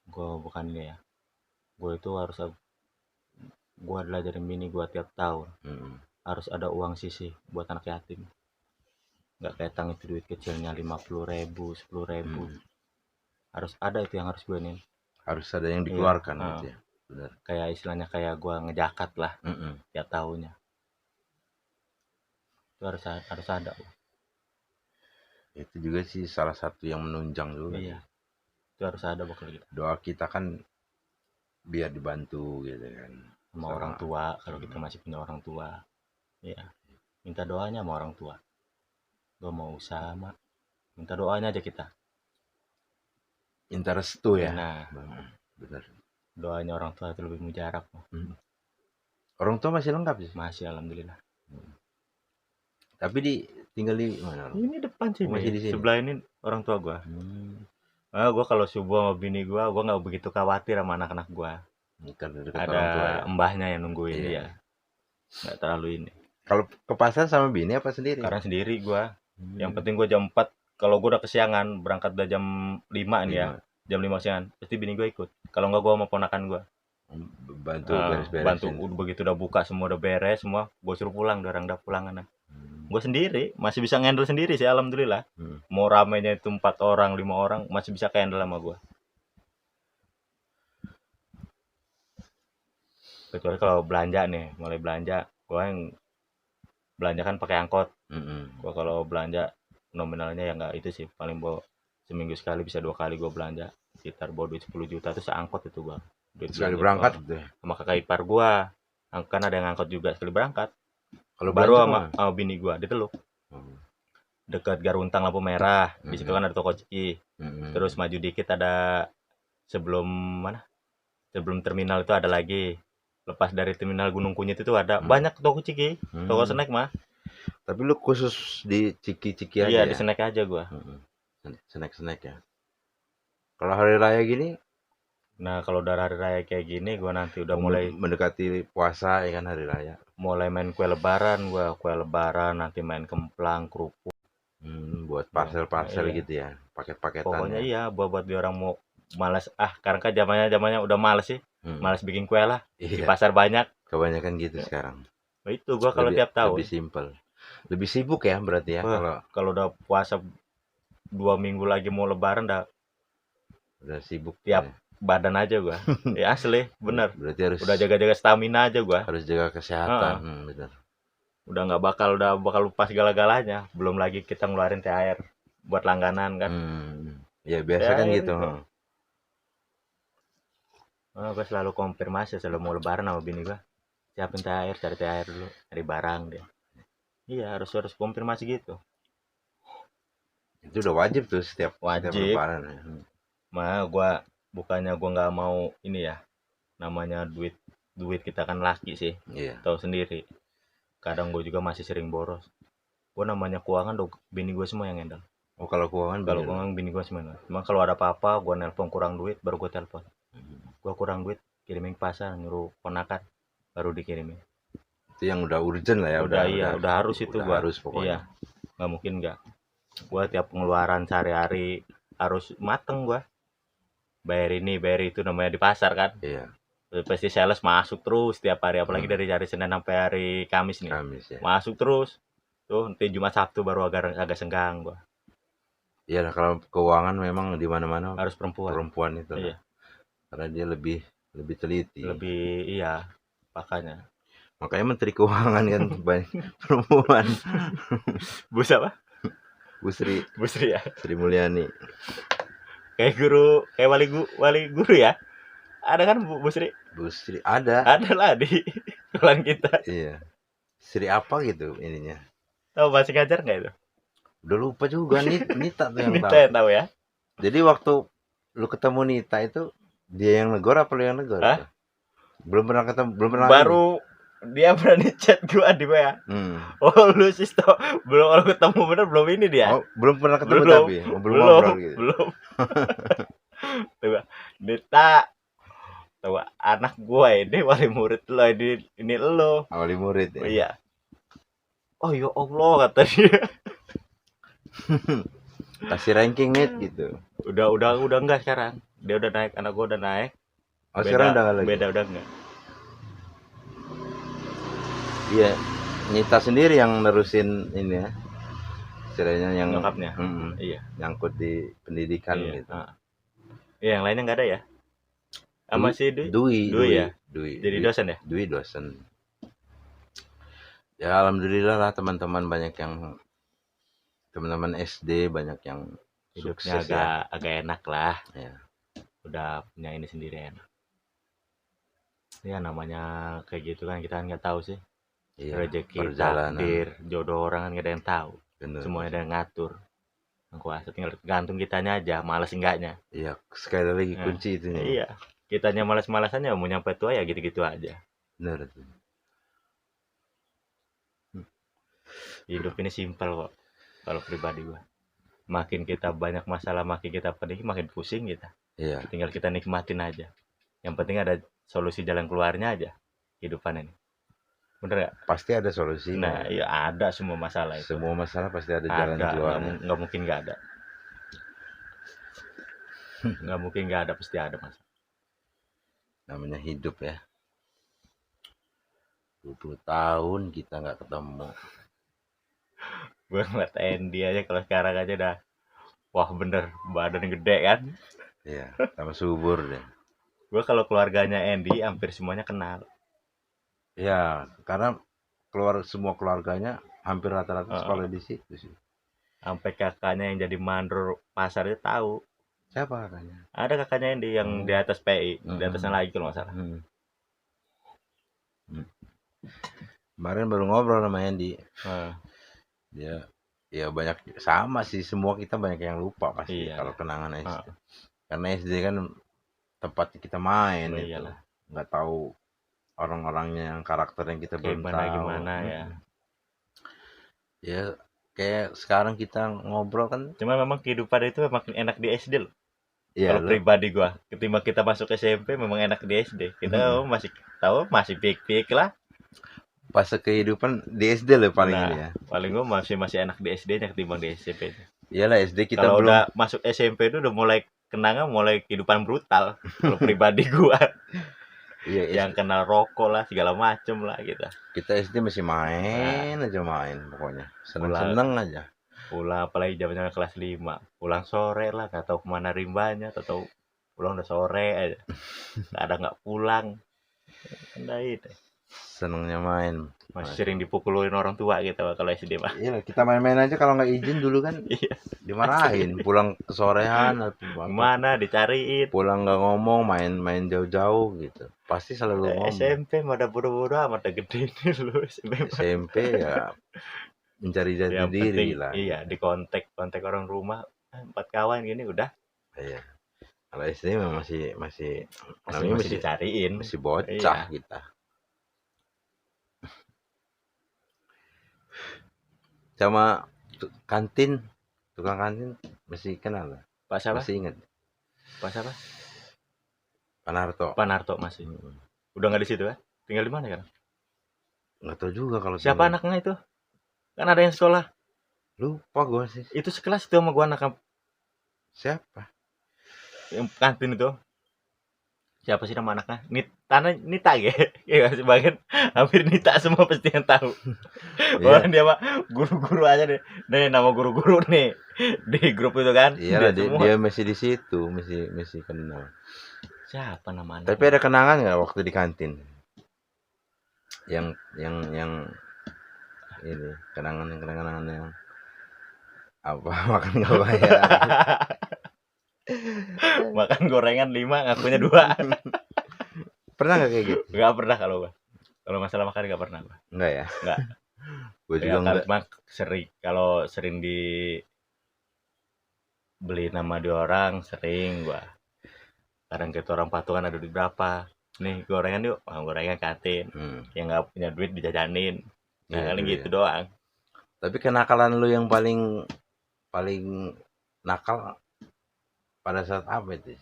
B: gue bukan ini ya. Gue itu harus, gue adalah dari bini gue tiap tahun harus ada uang sisi buat anak yatim. Nggak kayak itu duit kecilnya 50.000, 10.000. Harus ada itu yang harus gue nih.
A: Harus ada yang dikeluarkan gitu ya. Benar.
B: Kayak istilahnya kayak gue ngejakat lah tiap tahunnya. Itu harus ada.
A: Itu juga sih salah satu yang menunjang juga.
B: Iya. Itu harus ada bakal gitu.
A: Doa kita kan biar dibantu gitu kan.
B: Sama orang tua, kalau kita masih punya orang tua. Iya. Minta doanya sama orang tua. Gue mau usaha, minta doanya aja kita.
A: Minta restu ya.
B: Nah,
A: benar.
B: Doanya orang tua itu lebih mujarab.
A: Orang tua masih lengkap sih?
B: Masih, alhamdulillah.
A: Tapi tinggal di mana?
B: Ini depan sini.
A: Masih di sini.
B: Sebelah ini orang tua gue. Gue kalau subuh sama bini gue nggak begitu khawatir sama anak-anak gue. Ada mbahnya yang nungguin dia. Nggak terlalu ini.
A: Kalau ke pasar sama bini apa sendiri?
B: Karena sendiri gue. Yang penting gue jam 4. Kalau gue udah kesiangan, berangkat udah jam 5 nih ya. Jam 5 siangan, pasti bini gue ikut. Kalau nggak gue sama ponakan gue.
A: Bantu beres-beres.
B: Bantu begitu udah buka semua, udah beres semua, gue suruh pulang, orang udah pulang anak. Gue sendiri masih bisa ngendel sendiri sih, alhamdulillah. Mau ramenya itu 4 orang 5 orang masih bisa handle sama gue. Kecuali kalau belanja nih, mulai belanja, gue yang belanja kan pakai angkot. Gue kalau belanja nominalnya ya nggak itu sih, paling bawa seminggu sekali bisa 2 kali gue belanja, sekitar bawa duit 10 juta tuh seangkot itu gue.
A: Sekali berangkat gitu.
B: Sama kakak ipar gue, kan ada yang angkot juga sekali berangkat.
A: Kalau
B: baru sama bini gue di Teluk. Dekat Garuntang lampu merah, di situ kan ada toko ciki. Terus maju dikit ada sebelum terminal itu ada lagi. Lepas dari terminal Gunung Kunyit itu ada banyak toko ciki, toko snack mah.
A: Tapi lu khusus di ciki-ciki aja?
B: Iya, di snack aja gua.
A: Snack ya. Kalau hari raya gini?
B: Nah, kalau udah hari raya kayak gini, gua nanti udah mulai
A: mendekati puasa ya kan, hari raya.
B: Mulai main kue lebaran gua, nanti main kemplang, kerupuk.
A: buat parcel-parcel
B: Iya.
A: gitu ya, paket-paketan
B: Pokoknya
A: ya.
B: iya, buat dia orang mau malas, sekarang kan zamannya udah malas sih.
A: Hmm.
B: Malas bikin kue lah. Di
A: Iya,
B: pasar banyak.
A: kebanyakan gitu sekarang.
B: Nah, itu gua kalau
A: Lebih
B: tiap tahun.
A: lebih simpel. Lebih sibuk ya berarti ya
B: Wah,
A: kalau
B: kalau udah puasa 2 minggu lagi mau lebaran dah
A: udah sibuk
B: tiap
A: ya.
B: badan aja gua. Ya asli, bener.
A: Berarti harus
B: Udah jaga-jaga stamina aja gua.
A: harus jaga kesehatan. Benar.
B: Udah bakal lupa segala-galanya. Belum lagi kita ngeluarin THR buat langganan kan.
A: Ya biasa kan
B: THR
A: gitu.
B: itu. Gue selalu konfirmasi selalu mau lebaran sama bini gue. Siapin THR, cari THR dulu, cari barang dia. Iya, harus konfirmasi gitu.
A: Itu udah wajib tuh setiap lebaran ya.
B: Gua bukannya gua nggak mau ini ya. Namanya duit kita kan laki sih.
A: Iya.
B: Tahu sendiri. Kadang gue juga masih sering boros. Gue namanya keuangan bini gue semua yang handle.
A: Oh, kalau keuangan
B: bini gue semua. Cuma kalau ada apa-apa, gue nelpon kurang duit, baru gue telepon. Gue kurang duit, kirimin ke pasar, nyuruh ponakan, baru dikirimin.
A: Itu yang udah urgent lah ya.
B: Udah harus itu gua.
A: Harus pokoknya.
B: Iya, nggak mungkin nggak. Gue tiap pengeluaran sehari-hari harus mateng gue. Bayar ini, bayar itu, namanya di pasar kan.
A: Iya.
B: Pasti sales masuk terus tiap hari, apalagi dari hari Senin sampai hari Kamis nih.
A: Ya.
B: Masuk terus. Tuh, nanti Jumat Sabtu baru agak senggang gua.
A: Iya lah, kalau keuangan memang di mana-mana
B: harus perempuan
A: itu.
B: Iya.
A: Karena dia lebih teliti.
B: Iya, makanya
A: Menteri Keuangan kan banyak perempuan.
B: Bu siapa?
A: Bu Sri
B: ya.
A: Sri Mulyani.
B: Kayak wali guru ya. Ada kan Bu Sri?
A: Bu Sri ada.
B: Ada lah di sekolah kita.
A: Iya. Sri apa gitu ininya?
B: Tahu masih ngajar nggak itu?
A: Udah lupa juga. Nita tuh yang
B: Nita
A: tahu.
B: yang tahu ya.
A: Jadi waktu lu ketemu Nita itu dia yang negor apa lu yang negor? Belum pernah ketemu, belum pernah.
B: Baru dia berani chat gua di WA. Oh lu Sisto, belum ketemu bener belum ini dia.
A: Oh, belum pernah ketemu
B: belum.
A: Tapi belum ngobrol gitu.
B: Belum. Coba Nita, tahu anak gua ini wali murid lo, ini lo.
A: Wali murid ya.
B: Oh, iya. Oh ya Allah kata dia.
A: Kasih ranking nih gitu.
B: Udah enggak sekarang. Dia udah naik, anak gua udah naik.
A: Oh, sekarang udah enggak lagi.
B: Beda udah enggak.
A: Iya, Nita sendiri yang nerusin ini ya. Istilahnya yang
B: nyokapnya. Iya.
A: Nyangkut di pendidikan gitu.
B: Iya, yang lainnya enggak ada ya? Sama si
A: Dwi
B: ya. Jadi dosen ya?
A: Dwi dosen. Ya alhamdulillah lah teman-teman banyak yang teman-teman SD banyak yang
B: hidupnya
A: sukses
B: agak enak lah.
A: Ya.
B: Udah punya ini sendiri enak. Ya namanya kayak gitu kan kita kan nggak tahu sih.
A: Iya,
B: rezeki, takdir, jodoh orang kan nggak ada yang tahu.
A: Bener.
B: Semuanya ada yang ngatur. Yang kuasa tinggal gantung kitanya aja, malas enggaknya.
A: Iya, sekali lagi kunci itunya.
B: Iya. Kitanya malas-malasannya mau nyampe tua ya gitu-gitu aja.
A: Benar.
B: Hidup ini simpel kok. Kalau pribadi gua. Makin kita banyak masalah, makin kita pedih, makin pusing kita.
A: Iya.
B: Tinggal kita nikmatin aja. Yang penting ada solusi jalan keluarnya aja hidupan ini. Bener gak?
A: Pasti ada solusi.
B: Nah, iya ada semua masalah itu.
A: Semua masalah pasti ada jalan keluarnya.
B: Nggak mungkin nggak ada. Nggak mungkin nggak ada, pasti ada masalah.
A: Namanya hidup ya. 20 tahun kita nggak ketemu.
B: Gue ngeliat Andy aja kalau sekarang aja dah. Wah bener, badan gede kan.
A: Iya, sama subur deh.
B: Gue kalau keluarganya Andy hampir semuanya kenal.
A: Ya, karena semua keluarganya hampir rata-rata sekolah di situ sih.
B: Sampai kakaknya yang jadi mandor pasar itu tahu.
A: Siapa kakaknya?
B: Ada kakaknya Andy yang di atas PI, di atasnya lagi kalau nggak salah.
A: Kemarin baru ngobrol sama Andy. Dia ya banyak sama sih, semua kita banyak yang lupa pasti kalau kenangan SD. Karena SD kan tempat kita main itu. Nggak tahu orang-orangnya yang karakternya kita belum tahu
B: gimana ya.
A: Ya kayak sekarang kita ngobrol kan.
B: Cuma memang kehidupan itu makin enak di SD loh.
A: Iya,
B: kalau pribadi gua, ketimbang kita masuk SMP memang enak di SD. Kita masih pik-pik lah.
A: Fase kehidupan di SD loh paling ini ya.
B: Paling gua masih enak di SD-nya ketimbang di SMP.
A: Iyalah SD kita
B: Kalau
A: belum.
B: udah masuk SMP itu udah mulai kenangan mulai kehidupan brutal. Kalau pribadi gua
A: Iya
B: yang
A: SD,
B: kenal rokok lah segala macem lah gitu.
A: kita SD masih
B: Nah,
A: main aja main pokoknya.
B: pulang
A: Seneng-seneng aja.
B: pulang apalagi zaman kelas 5 pulang sore lah nggak tahu kemana rimbanya atau pulang udah sore aja ada nggak pulang kan dah itu
A: Senengnya main.
B: masih sering dipukulin orang tua gitu kalau SD mah.
A: Iya, kita main-main aja kalau nggak izin dulu kan
B: Iya,
A: dimarahin. Pulang kesorean atau apa.
B: gimana dicariin.
A: Pulang nggak ngomong, main-main jauh-jauh gitu. Pasti selalu ngomong.
B: SMP mah udah bodo-bodo amat udah gede nih lu SMP mah.
A: SMP ya mencari jati
B: Yang
A: diri
B: penting
A: lah.
B: iya di kontak orang rumah empat kawan gini udah
A: Iya. Kalau SD memang masih namanya
B: masih
A: masih
B: dicariin.
A: masih bocah
B: Iya.
A: kita. Sama kantin, tukang kantin masih kenal lah.
B: Pak siapa?
A: Masih ingat
B: Pak siapa?
A: Pak Narto.
B: Pak Narto masih. Udah nggak di situ ya? Tinggal di mana kan?
A: Nggak tahu juga kalau
B: Siapa
A: tinggal.
B: anaknya itu? Kan ada yang sekolah.
A: Lupa gue sih.
B: Itu sekelas itu sama gua anak
A: Siapa?
B: yang kantin itu. Siapa sih nama anaknya? Nita ya? Iya sebagian hampir Nita semua pasti yang tahu.
A: Iya.
B: Orang dia mah guru-guru aja deh. Nih nama guru-guru nih di grup itu kan.
A: Iyalah
B: semua.
A: dia masih di situ, masih kenal.
B: Siapa nama
A: Tapi
B: anaknya?
A: ada kenangan nggak waktu di kantin? Yang ini kenangan yang apa makan nggak bayar?
B: Makan gorengan 5 ngakunya 2.
A: Pernah nggak kayak gitu?
B: Enggak pernah kalau gua. Kalau masalah makan enggak pernah gua.
A: Enggak ya?
B: Enggak.
A: Gue
B: Ya
A: juga enggak.
B: cuma sering kalau sering dibeli nama di orang sering gua. Kadang kita orang patungan ada duit berapa. Nih gorengan yuk, gorengan kantin. Yang nggak punya duit dijajanin. Nah,
A: Iya,
B: kali
A: iya.
B: gitu doang.
A: Tapi kenakalan lu yang paling nakal pada saat apa itu?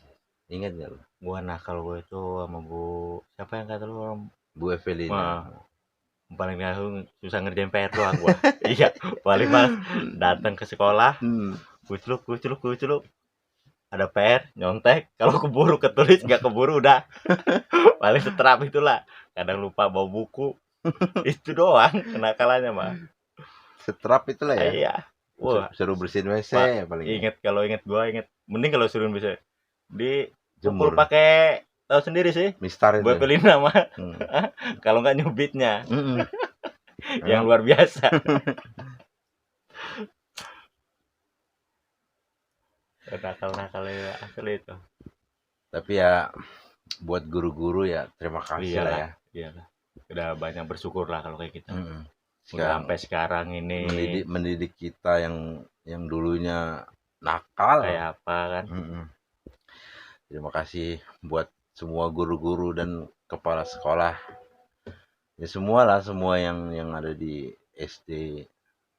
A: Ingat nggak lu?
B: Gua nakal gua itu sama Bu siapa yang kata lu orang
A: Bu Evelina.
B: paling susah ngerjain PR doang gua. Iya, paling males datang ke sekolah, kuculuk. Ada PR, nyontek. Kalau keburu ketulis, nggak keburu udah. Paling seterap itulah. Kadang lupa bawa buku. Itu doang kenakalannya mah.
A: Setrap itulah ya.
B: Iya. Wah,
A: Suruh bersihin WC
B: Pak,
A: paling.
B: kalau inget gua mending kalau suruh bisa di
A: Jemur.
B: pukul pakai tahu sendiri sih.
A: Mistar itu.
B: Gue pilih nama.
A: Hmm.
B: Kalau nggak nyubitnya.
A: Mm-mm.
B: Yang luar biasa. Nakal-nakalnya asli itu.
A: Tapi ya buat guru-guru ya terima kasih lah ya.
B: Iyalah. Udah banyak bersyukur lah kalau kayak gitu.
A: Mm-mm.
B: Udah sampai sekarang ini
A: mendidik kita yang dulunya nakal.
B: kayak apa kan?
A: Mm-mm. Terima kasih buat semua guru-guru dan kepala sekolah. Ya semua yang ada di SD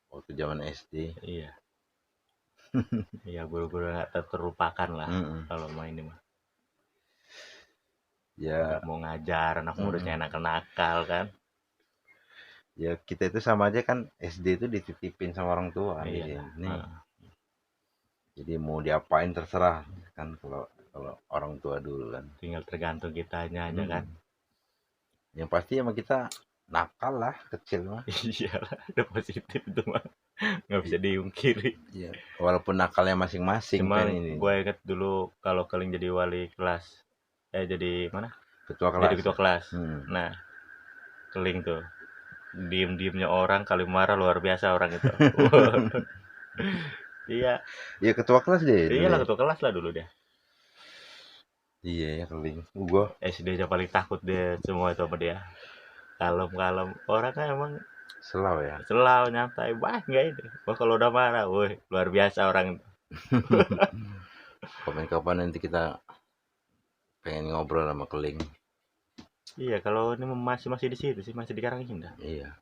A: waktu zaman SD.
B: Iya. Iya guru-guru nggak terlupakan lah kalau main ini mah.
A: Ya
B: mau ngajar anak mudanya nakal-nakal kan.
A: Ya kita itu sama aja kan SD itu dititipin sama orang tua.
B: Iya.
A: Nih. Jadi mau diapain terserah kan kalau orang tua dulu kan.
B: Tinggal tergantung kitanya aja kan.
A: Yang pasti emang kita nakal lah kecil mah.
B: Iyalah, udah positif itu mah. Nggak bisa diungkiri.
A: Iya. Walaupun nakalnya masing-masing.
B: Cuman gue inget dulu kalau Keling jadi wali kelas. Jadi mana?
A: Ketua kelas.
B: Jadi ketua kelas. Nah, Keling tuh. Diem-diemnya orang kali marah luar biasa orang itu. Iya.
A: Iya ketua kelas deh.
B: Iya lah ketua kelas lah dulu dia.
A: Iya ya Keling. Gua
B: SD aja paling takut dia semua itu sama dia. Kalem orangnya emang
A: selau ya.
B: Selau nyantai enggak ini. Wah kalau udah marah, woi luar biasa orang itu.
A: Kapan-kapan nanti kita pengen ngobrol sama Keling.
B: Iya kalau ini masih di situ sih masih di Karangindah.
A: Iya.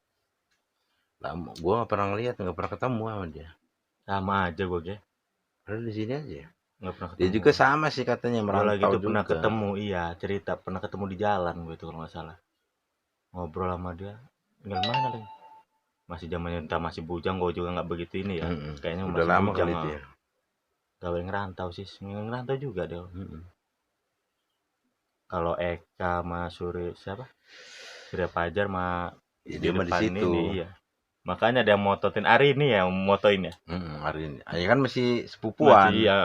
A: Lama, gua nggak pernah ngeliat, nggak pernah ketemu sama dia.
B: Sama aja gue ya.
A: Padahal di sini aja.
B: Nggak pernah ketemu.
A: Dia juga sama sih katanya merantau
B: lagi tuh
A: juga.
B: Pernah ketemu, iya cerita pernah ketemu di jalan gue itu kalau nggak salah. Ngobrol sama dia. Tinggal mana lagi? masih zamannya entah masih bujang, gue juga nggak begitu ini ya. Kayaknya
A: Udah
B: masih
A: lama
B: bujang.
A: kali itu ya.
B: Gawe ngerantau sih, ngerantau juga deh.
A: Mm-mm.
B: Kalau Eka sama siapa? Surya Pajar mah
A: Ya,
B: di
A: dia mah di
B: depan
A: situ.
B: ini iya. Makanya ada yang mototin Ari ini ya, motoin ya.
A: Hari ini. Ya kan masih sepupuan.
B: Masih iya.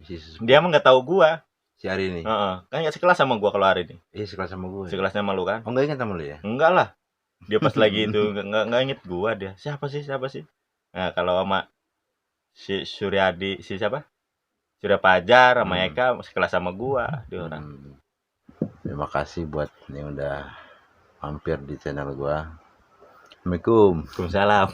A: Masih
B: Dia mah nggak tahu gua.
A: si hari ini.
B: Heeh. Kan nggak sekelas sama gua kalau Ari ini.
A: Iya sekelas sama gue.
B: Sekelasnya sama lu kan?
A: Oh enggak ingat sama lu ya?
B: Enggak lah. Dia pas lagi itu nggak inget gua dia. Siapa sih? Nah, kalau sama si Suryadi, si siapa? Surya Pajar sama Eka sekelas sama gua dia orang.
A: Terima kasih buat yang udah mampir di channel gua. Assalamualaikum.
B: Waalaikumsalam.